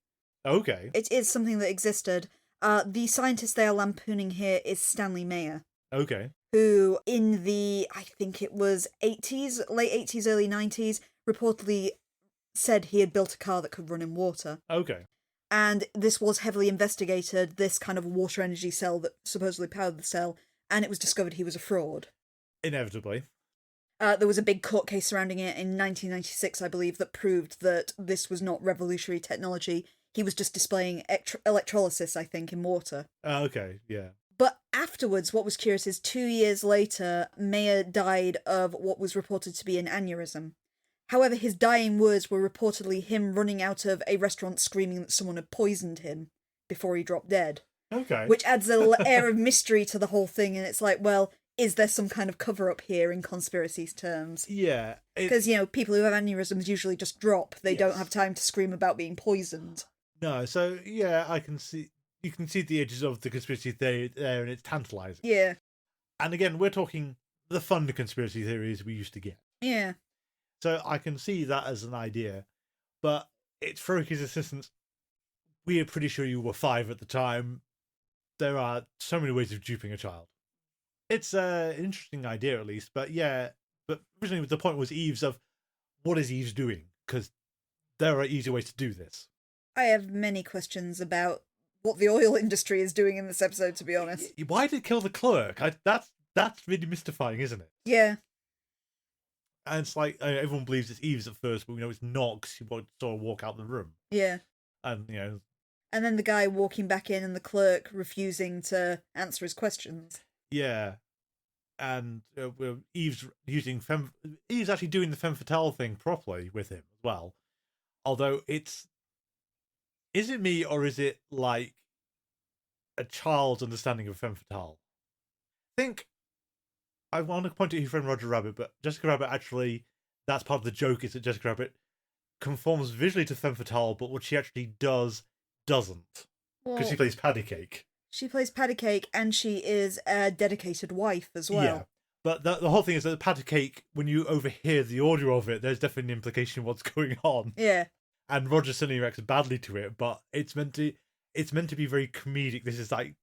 Okay. It is something that existed. The scientist they are lampooning here is Stanley Meyer. Okay. Who, in the, I think it was 80s, late 80s, early 90s, reportedly said he had built a car that could run in water. Okay. And this was heavily investigated, this kind of water energy cell that supposedly powered the cell, and it was discovered he was a fraud. Inevitably. There was a big court case surrounding it in 1996, I believe, that proved that this was not revolutionary technology. He was just displaying electrolysis, I think, in water. Okay, yeah. But afterwards, what was curious is 2 years later, Meyer died of what was reported to be an aneurysm. However, his dying words were reportedly him running out of a restaurant screaming that someone had poisoned him before he dropped dead. Okay. Which adds an air of mystery to the whole thing, and it's like, well, is there some kind of cover-up here in conspiracy terms? Yeah. Because, people who have aneurysms usually just drop. They don't have time to scream about being poisoned. No, so, yeah, you can see the edges of the conspiracy theory there, and it's tantalising. Yeah. And again, we're talking the fun conspiracy theories we used to get. Yeah. So I can see that as an idea, but it's Frohike's assistants. We are pretty sure you were 5 at the time. There are so many ways of duping a child. It's an interesting idea, at least, but yeah. But originally, the point was Eves of what is Eves doing? Because there are easier ways to do this. I have many questions about what the oil industry is doing in this episode, to be honest. Why did it kill the clerk? That's really mystifying, isn't it? Yeah. And it's like everyone believes it's Eves at first, but we know it's not because she saw her walk out the room. Yeah. And and then the guy walking back in and the clerk refusing to answer his questions. Yeah. And Eve's Eve's actually doing the femme fatale thing properly with him as well. Although is it me or is it like a child's understanding of femme fatale? I think I want to point at your friend Roger Rabbit, but Jessica Rabbit actually, that's part of the joke, is that Jessica Rabbit conforms visually to femme fatale, but what she actually doesn't. Because she plays patty cake. She plays patty cake, and she is a dedicated wife as well. Yeah, but the whole thing is that the patty cake, when you overhear the audio of it, there's definitely an implication of what's going on. Yeah. And Roger certainly reacts badly to it, but it's meant to be very comedic. This is like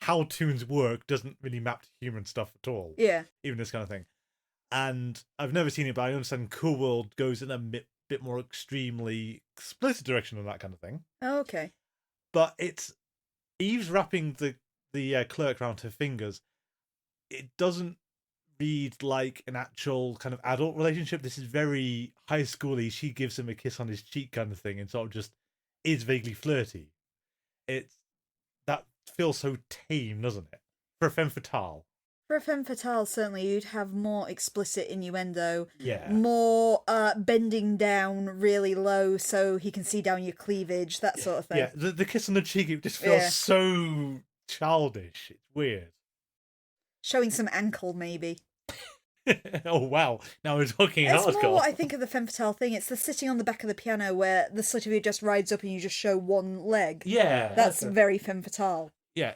how tunes work doesn't really map to human stuff at all. Yeah. Even this kind of thing. And I've never seen it, but I understand Cool World goes in a bit more extremely explicit direction on that kind of thing. Oh, okay. But it's Eve's wrapping the clerk around her fingers. It doesn't read like an actual kind of adult relationship. This is very high schooly. She gives him a kiss on his cheek kind of thing, and sort of just is vaguely flirty. That feels so tame, doesn't it? For a femme fatale. For a femme fatale, certainly, you'd have more explicit innuendo. Yeah. More bending down really low so he can see down your cleavage, that sort of thing. Yeah, the kiss on the cheek, it just feels so childish. It's weird. Showing some ankle, maybe. Oh, wow. Now we're talking hardcore. It's more what I think of the femme fatale thing. It's the sitting on the back of the piano where the slit of you just rides up and you just show one leg. Yeah. That's very femme fatale. Yeah.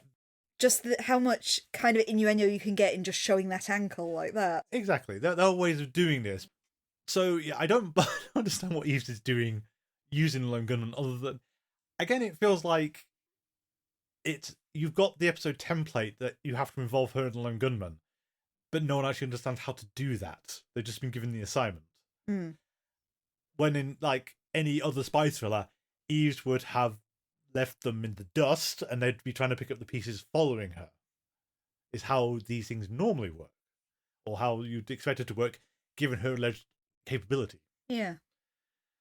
Just how much kind of innuendo you can get in just showing that ankle like that. Exactly. There are ways of doing this. So, yeah, I don't understand what Eves is doing using Lone Gunmen, other than, again, it feels like you've got the episode template that you have to involve her and Lone Gunmen, but no one actually understands how to do that. They've just been given the assignment. When in, like, any other spy thriller, Eves would have left them in the dust and they'd be trying to pick up the pieces following her. Is how these things normally work, or how you'd expect it to work given her alleged capability. Yeah.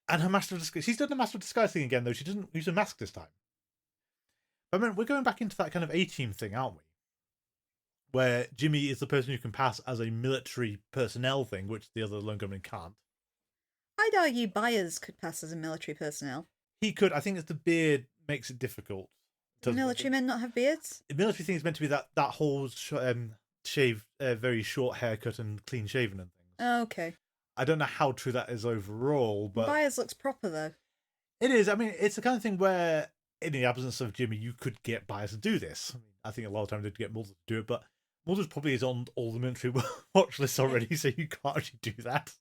And her master of disguise, she's done the master of disguise thing again, though she doesn't use a mask this time. But I mean, we're going back into that kind of A-team thing, aren't we? Where Jimmy is the person who can pass as a military personnel thing, which the other Lone Gunmen can't. I'd argue Byers could pass as a military personnel. He could. I think it's the beard makes it difficult. Do military men not have beards? The military thing is meant to be that whole shave, very short haircut and clean shaven and things. Oh, okay. I don't know how true that is overall, but Byers looks proper though. It is. I mean, it's the kind of thing where, in the absence of Jimmy, you could get Byers to do this. I think a lot of times they'd get Mulder to do it, but Mulder's probably is on all the military watch lists already, so you can't actually do that.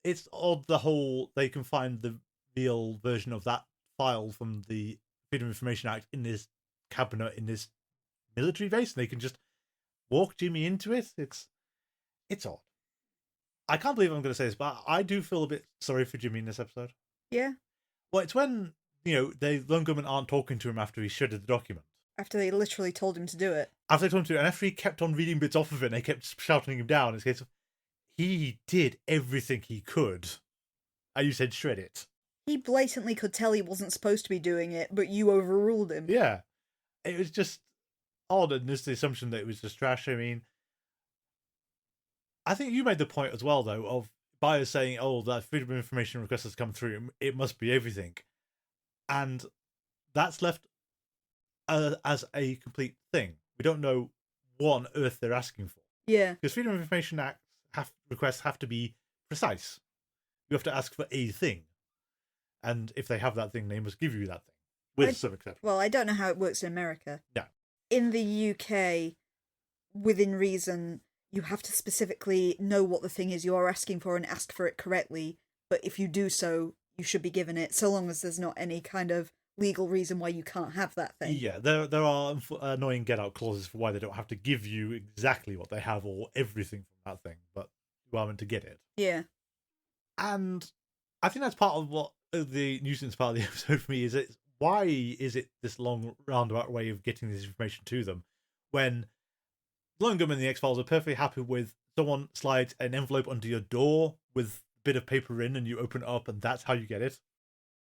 It's odd the whole they can find the real version of that file from the Freedom of Information Act in this cabinet in this military base, and they can just walk Jimmy into it. It's odd. I can't believe I'm going to say this, but I do feel a bit sorry for Jimmy in this episode. Yeah. Well, it's when, the Lone Gunmen aren't talking to him after he shredded the document. After they literally told him to do it. After they told him to do it, and after he kept on reading bits off of it, and they kept shouting him down, it's a case of, he did everything he could, and you said shred it. He blatantly could tell he wasn't supposed to be doing it, but you overruled him. Yeah. It was just odd, and there's the assumption that it was just trash. I mean, I think you made the point as well, though, of Byers saying, that Freedom of Information request has come through, it must be everything. And that's left as a complete thing. We don't know what on earth they're asking for. Yeah. Because Freedom of Information Act requests have to be precise. You have to ask for a thing. And if they have that thing, they must give you that thing. With some exception. Well, I don't know how it works in America. Yeah. In the UK, within reason, you have to specifically know what the thing is you are asking for and ask for it correctly. But if you do so, you should be given it, so long as there's not any kind of legal reason why you can't have that thing. Yeah, there are annoying get-out clauses for why they don't have to give you exactly what they have or everything from that thing, but you are meant to get it. Yeah. And I think that's part of what the nuisance part of the episode for me is. Why is it this long roundabout way of getting this information to them when Lone Gunmen and the X-Files are perfectly happy with someone slides an envelope under your door with a bit of paper in and you open it up and that's how you get it?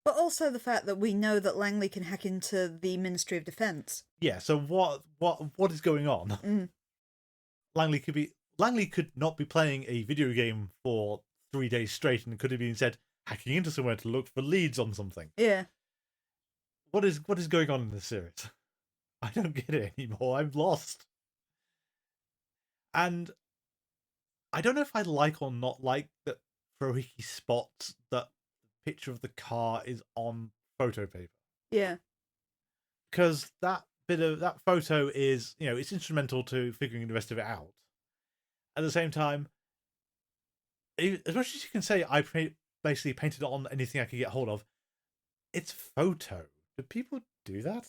But also the fact that we know that Langley can hack into the Ministry of Defence. Yeah, so what is going on? Langley could not be playing a video game for 3 days straight and could have been said hacking into somewhere to look for leads on something. Yeah. What is going on in this series? I don't get it anymore. I'm lost. And I don't know if I like or not like that Frohike spots that the picture of the car is on photo paper. Yeah. Because that photo is, it's instrumental to figuring the rest of it out. At the same time, as much as you can say I basically painted it on anything I could get hold of, it's photo. Do people do that?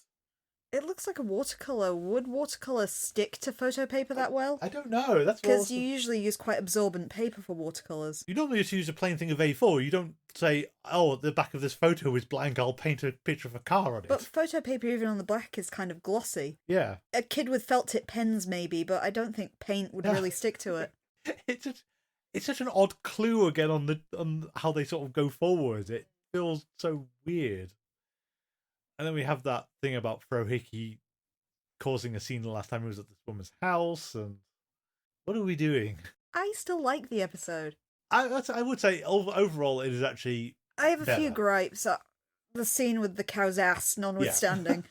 It looks like a watercolour. Would watercolour stick to photo paper that well? I don't know. That's because you usually use quite absorbent paper for watercolours. You normally just use a plain thing of A4. You don't say, the back of this photo is blank, I'll paint a picture of a car on it. But photo paper, even on the black, is kind of glossy. Yeah. A kid with felt tip pens, maybe, but I don't think paint would really stick to it. It's such an odd clue again on how they sort of go forward. It feels so weird. And then we have that thing about Frohike causing a scene the last time he was at this woman's house. And what are we doing? I still like the episode. I would say overall it is actually I have a better. few gripes. The scene with the cow's ass notwithstanding.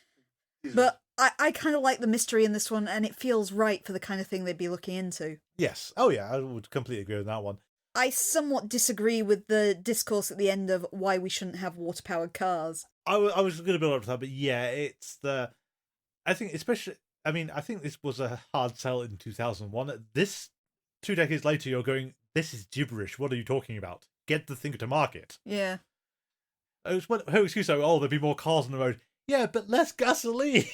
Yeah. But I kind of like the mystery in this one, and it feels right for the kind of thing they'd be looking into. Yes. Oh, yeah, I would completely agree with that one. I somewhat disagree with the discourse at the end of why we shouldn't have water-powered cars. I was going to build up to that, but yeah, I think especially I mean, I think this was a hard sell in 2001. This, 2 decades later, you're going, this is gibberish. What are you talking about? Get the thing to market. Yeah. Her excuse, there'd be more cars on the road. Yeah, but less gasoline.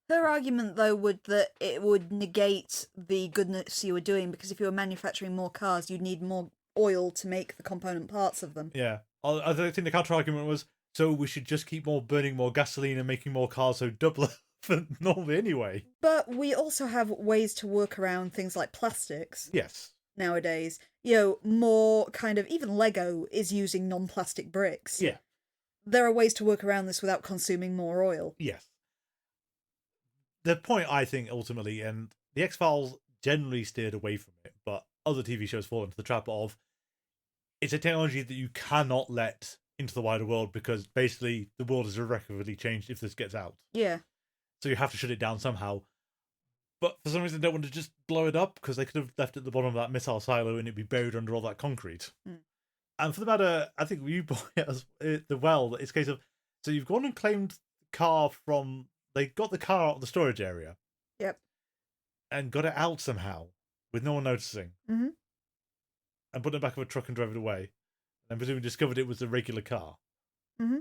Her argument, though, that it would negate the goodness you were doing, because if you were manufacturing more cars, you'd need more oil to make the component parts of them. Yeah. I think the counter argument was, so we should just keep burning more gasoline and making more cars, so double for normally anyway. But we also have ways to work around things like plastics. Yes. Nowadays. You know, more kind of, even Lego is using non-plastic bricks. Yeah. There are ways to work around this without consuming more oil. Yes. The point, I think, ultimately, and the X-Files generally steered away from it, but other TV shows fall into the trap of, it's a technology that you cannot let into the wider world because basically the world is irrecoverably changed if this gets out. Yeah. So you have to shut it down somehow. But for some reason, they don't want to just blow it up because they could have left it at the bottom of that missile silo and it'd be buried under all that concrete. Mm. And for the matter, I think you brought it as the well. It's a case of, so you've gone and claimed the car from, they got the car out of the storage area. Yep. And got it out somehow with no one noticing. Mm-hmm. And put it in the back of a truck and drove it away. And presumably discovered it was a regular car. Mm-hmm.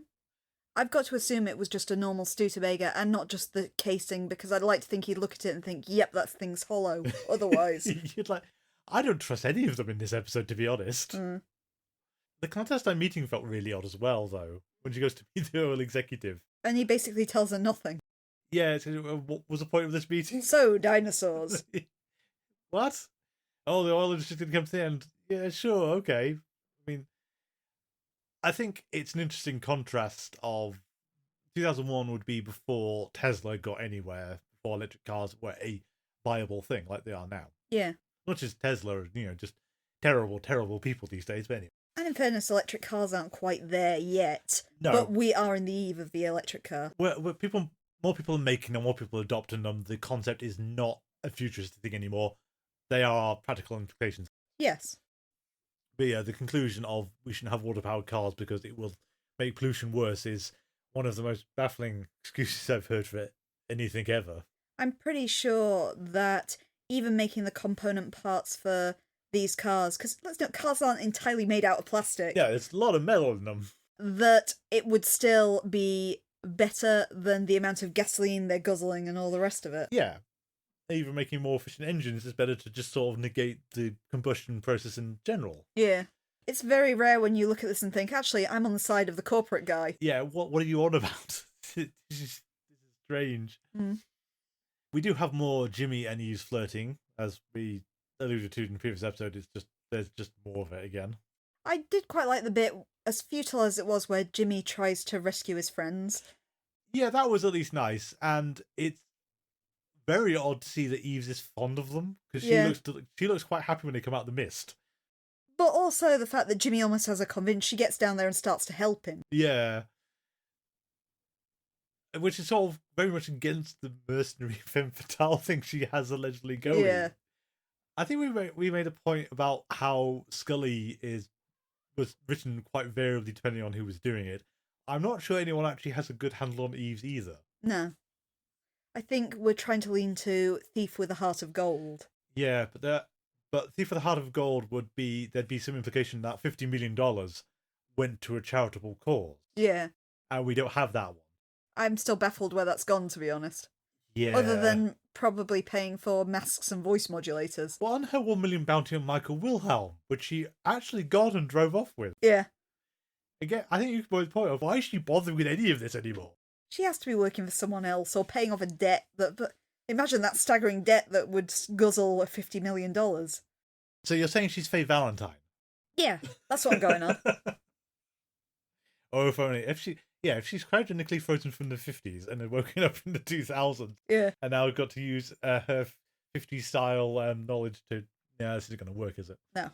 I've got to assume it was just a normal Studebaker and not just the casing, because I'd like to think he'd look at it and think, yep, that thing's hollow. Otherwise. You'd like, I don't trust any of them in this episode, to be honest. Mm. The clandestine meeting felt really odd as well, though, when she goes to meet the oil executive. And he basically tells her nothing. Yeah, what was the point of this meeting? So, dinosaurs. What? Oh, the oil industry's going to come to the end. Yeah, sure, okay. I mean, I think it's an interesting contrast of 2001 would be before Tesla got anywhere, before electric cars were a viable thing like they are now. Yeah. Not just Tesla, just terrible, terrible people these days, but anyway. And in fairness, electric cars aren't quite there yet. No. But we are in the eve of the electric car. More people are making them, more people are adopting them. The concept is not a futuristic thing anymore. They are practical implications. Yes. But yeah, the conclusion of we shouldn't have water-powered cars because it will make pollution worse is one of the most baffling excuses I've heard for anything ever. I'm pretty sure that even making the component parts for these cars, because let's note, cars aren't entirely made out of plastic. Yeah, there's a lot of metal in them. That it would still be better than the amount of gasoline they're guzzling and all the rest of it. Yeah. Even making more efficient engines is better to just sort of negate the combustion process in general. Yeah. It's very rare when you look at this and think, actually, I'm on the side of the corporate guy. Yeah, what are you on about? This is strange. Mm. We do have more Jimmy and Eve's flirting, as we alluded to in the previous episode. There's just more of it again. I did quite like the bit, as futile as it was, where Jimmy tries to rescue his friends. Yeah, that was at least nice, and it's very odd to see that Eve's is fond of them because she looks quite happy when they come out of the mist. But also the fact that Jimmy almost has her convinced. She gets down there and starts to help him. Yeah, which is sort of very much against the mercenary femme fatale thing she has allegedly going. Yeah, I think we made a point about how Scully was written quite variably depending on who was doing it. I'm not sure anyone actually has a good handle on Eve's either. No. I think we're trying to lean to Thief with a Heart of Gold. Yeah, but Thief with a Heart of Gold there'd be some implication that $50 million went to a charitable cause. Yeah. And we don't have that one. I'm still baffled where that's gone, to be honest. Yeah. Other than probably paying for masks and voice modulators. Well, on her $1 million bounty on Michael Wilhelm, which she actually got and drove off with. Yeah. Again, I think you can point the point of why is she bothering with any of this anymore? She has to be working for someone else or paying off a debt but imagine that staggering debt that would guzzle $50 million. So you're saying she's Faye Valentine? Yeah, that's what I'm going on. Or if she's cryogenically frozen from the 50s and then woken up in the 2000s, yeah, and now got to use her 50s style knowledge to, this isn't going to work, is it? No.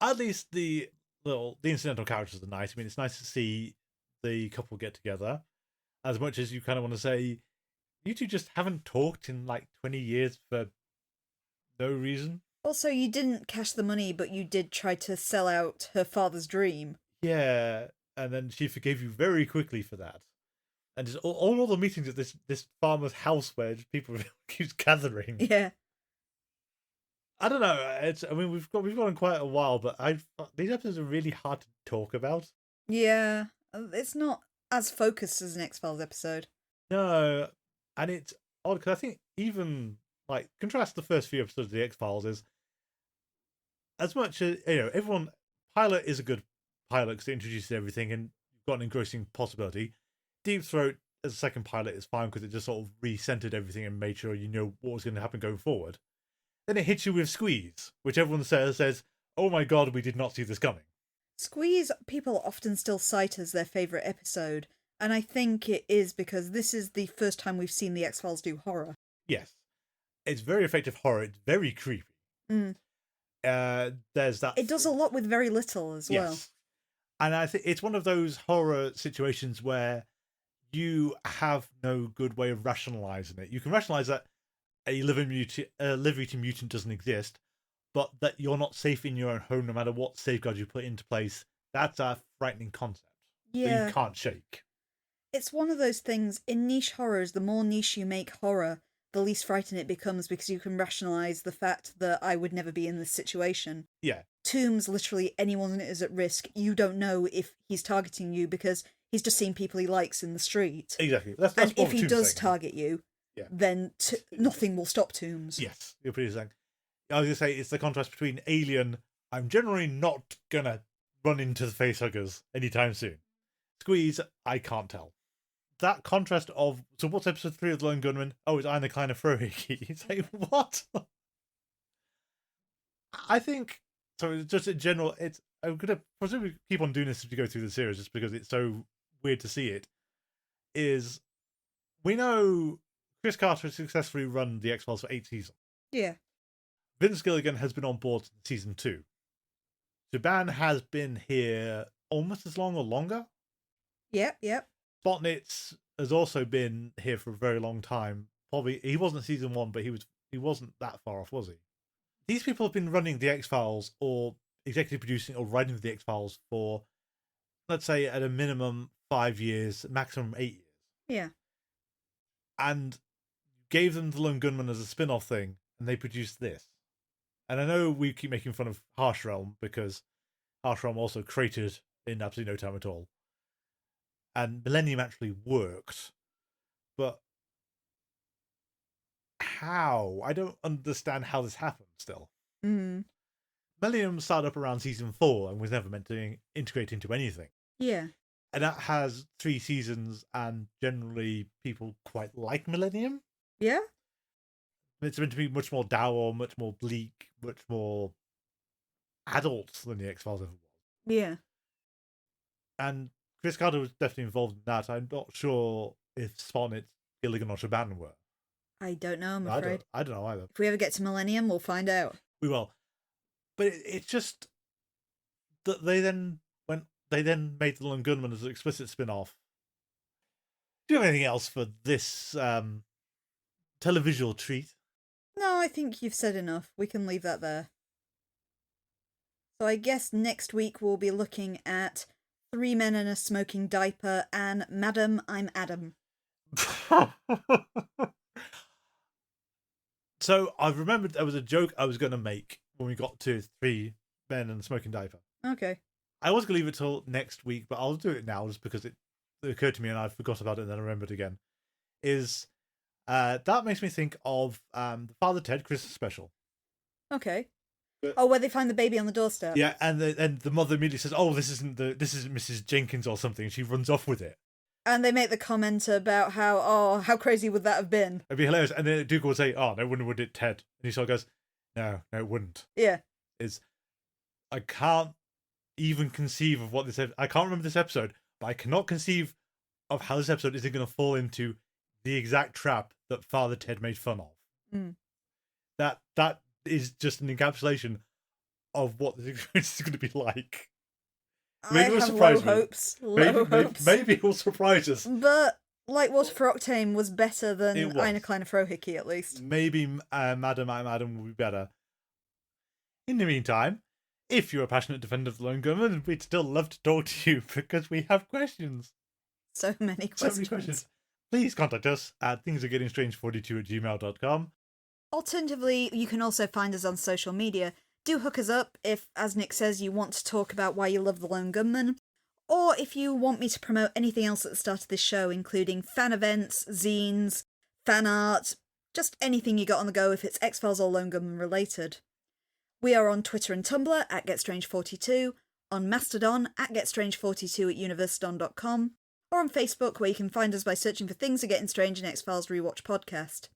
At least the incidental characters are nice. I mean, it's nice to see the couple get together. As much as you kind of want to say, you two just haven't talked in like 20 years for no reason. Also, you didn't cash the money, but you did try to sell out her father's dream. Yeah, and then she forgave you very quickly for that. And just all the meetings at this farmer's house where just people keeps gathering. Yeah. I don't know. We've gone quite a while, but these episodes are really hard to talk about. Yeah, it's not as focused as an X-Files episode. No, and it's odd because I think even like contrast the first few episodes of the X-Files is as much as everyone pilot is a good pilot because it introduces everything and you've got an engrossing possibility. Deep Throat as a second pilot is fine because it just sort of recentered everything and made sure you know what was going to happen going forward. Then it hits you with Squeeze, which everyone says, "Oh my god, we did not see this coming." Squeeze, people often still cite as their favourite episode, and I think it is because this is the first time we've seen the X-Files do horror. Yes. It's very effective horror. It's very creepy. There's that. It does a lot with very little as well. Yes. And I think it's one of those horror situations where you have no good way of rationalizing it. You can rationalize that a liver-eating mutant doesn't exist, but that you're not safe in your own home no matter what safeguards you put into place. That's a frightening concept that you can't shake. It's one of those things, in niche horrors, the more niche you make horror, the least frightening it becomes because you can rationalise the fact that I would never be in this situation. Yeah. Tombs, literally anyone is at risk. You don't know if he's targeting you because he's just seen people he likes in the street. Exactly. That's and if what he Tombs does saying. Target you, then nothing will stop Tombs. Yes, you're pretty saying. I was going to say, it's the contrast between Alien, I'm generally not going to run into the facehuggers anytime soon. Squeeze, I can't tell. That contrast of, so what's episode 3 of the Lone Gunmen? Oh, it's Eine Kleine Frohike. It's like, what? I think, so just in general, I'm going to presumably keep on doing this as we go through the series just because it's so weird to see it, is we know Chris Carter has successfully run the X-Files for 8 seasons. Yeah. Vince Gilligan has been on board since season 2. Zuban has been here almost as long or longer. Yep. Spotnitz has also been here for a very long time. Probably he wasn't season 1, but he wasn't that far off, was he? These people have been running the X-Files or executive producing or writing the X-Files for, let's say, at a minimum 5 years, maximum 8 years. Yeah. And gave them the Lone Gunmen as a spin-off thing, and they produced this. And I know we keep making fun of Harsh Realm because Harsh Realm also created in absolutely no time at all. And Millennium actually worked. But how? I don't understand how this happened still. Millennium started up around season 4 and was never meant to integrate into anything. Yeah. And that has 3 seasons, and generally people quite like Millennium. Yeah? It's meant to be much more dour, much more bleak, much more adult than the X-Files ever was. Yeah. And Chris Carter was definitely involved in that. I'm not sure if Spotnitz, Gilligan, or Shaban were. I don't know, I'm afraid. I don't know either. If we ever get to Millennium, we'll find out. We will. But it's just that they then made the Lone Gunmen as an explicit spin-off. Do you have anything else for this televisual treat? No, I think you've said enough. We can leave that there. So I guess next week we'll be looking at 3 Men in a Smoking Diaper and Madam, I'm Adam. So I've remembered there was a joke I was going to make when we got to 3 Men in a Smoking Diaper. Okay. I was going to leave it till next week, but I'll do it now just because it occurred to me and I forgot about it and then I remembered again. That makes me think of the Father Ted Christmas special. Okay. Where they find the baby on the doorstep. Yeah, and the mother immediately says, "Oh, this isn't Mrs. Jenkins or something," and she runs off with it. And they make the comment about how crazy would that have been? It'd be hilarious. And then Duke would say, "Oh, no, would it, Ted?" And he sort of goes, "No, it wouldn't." Yeah. I can't even conceive of what I can't remember this episode, but I cannot conceive of how this episode isn't going to fall into the exact trap that Father Ted made fun of. That is just an encapsulation of what this experience is going to be like. Maybe I have low hopes. Maybe it will surprise us. But Like Water for Octane was better than Eine Kleine Frohike, at least. Maybe Madam, I'm Adam will be better. In the meantime, if you're a passionate defender of the Lone Gunmen, we'd still love to talk to you because we have questions. So many questions. So many questions. Please contact us at thingsargettingstrange42@gmail.com. Alternatively, you can also find us on social media. Do hook us up if, as Nick says, you want to talk about why you love the Lone Gunmen, or if you want me to promote anything else at the start of this show, including fan events, zines, fan art, just anything you got on the go if it's X-Files or Lone Gunmen related. We are on Twitter and Tumblr at GetStrange42, on Mastodon at GetStrange42 at universedon.com, or on Facebook, where you can find us by searching for Things Are Getting Strange and X-Files Rewatch Podcast.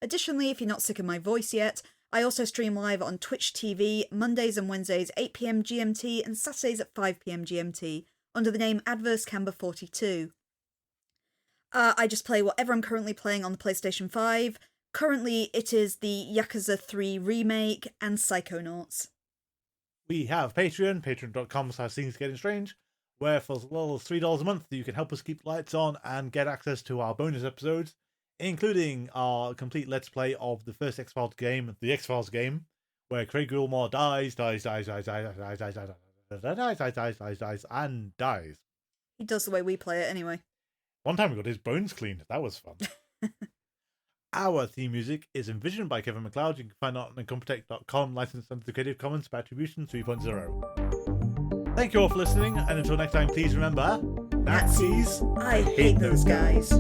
Additionally, if you're not sick of my voice yet, I also stream live on Twitch TV Mondays and Wednesdays 8pm GMT and Saturdays at 5pm GMT under the name AdverseCamber42. I just play whatever I'm currently playing on the PlayStation 5. Currently, it is the Yakuza 3 remake and Psychonauts. We have Patreon, patreon.com/thingsgettingstrange, where for as little as $3 a month you can help us keep the lights on and get access to our bonus episodes, including our complete Let's Play of the first X-Files game, the X-Files game, where Craig Gilmore dies, and dies. He does the way we play it anyway. One time we got his bones cleaned. That was fun. Our theme music is envisioned by Kevin MacLeod. You can find it on incompetech.com, licensed under the Creative Commons by Attribution 3.0. Thank you all for listening, and until next time, please remember, Nazis, I hate those guys.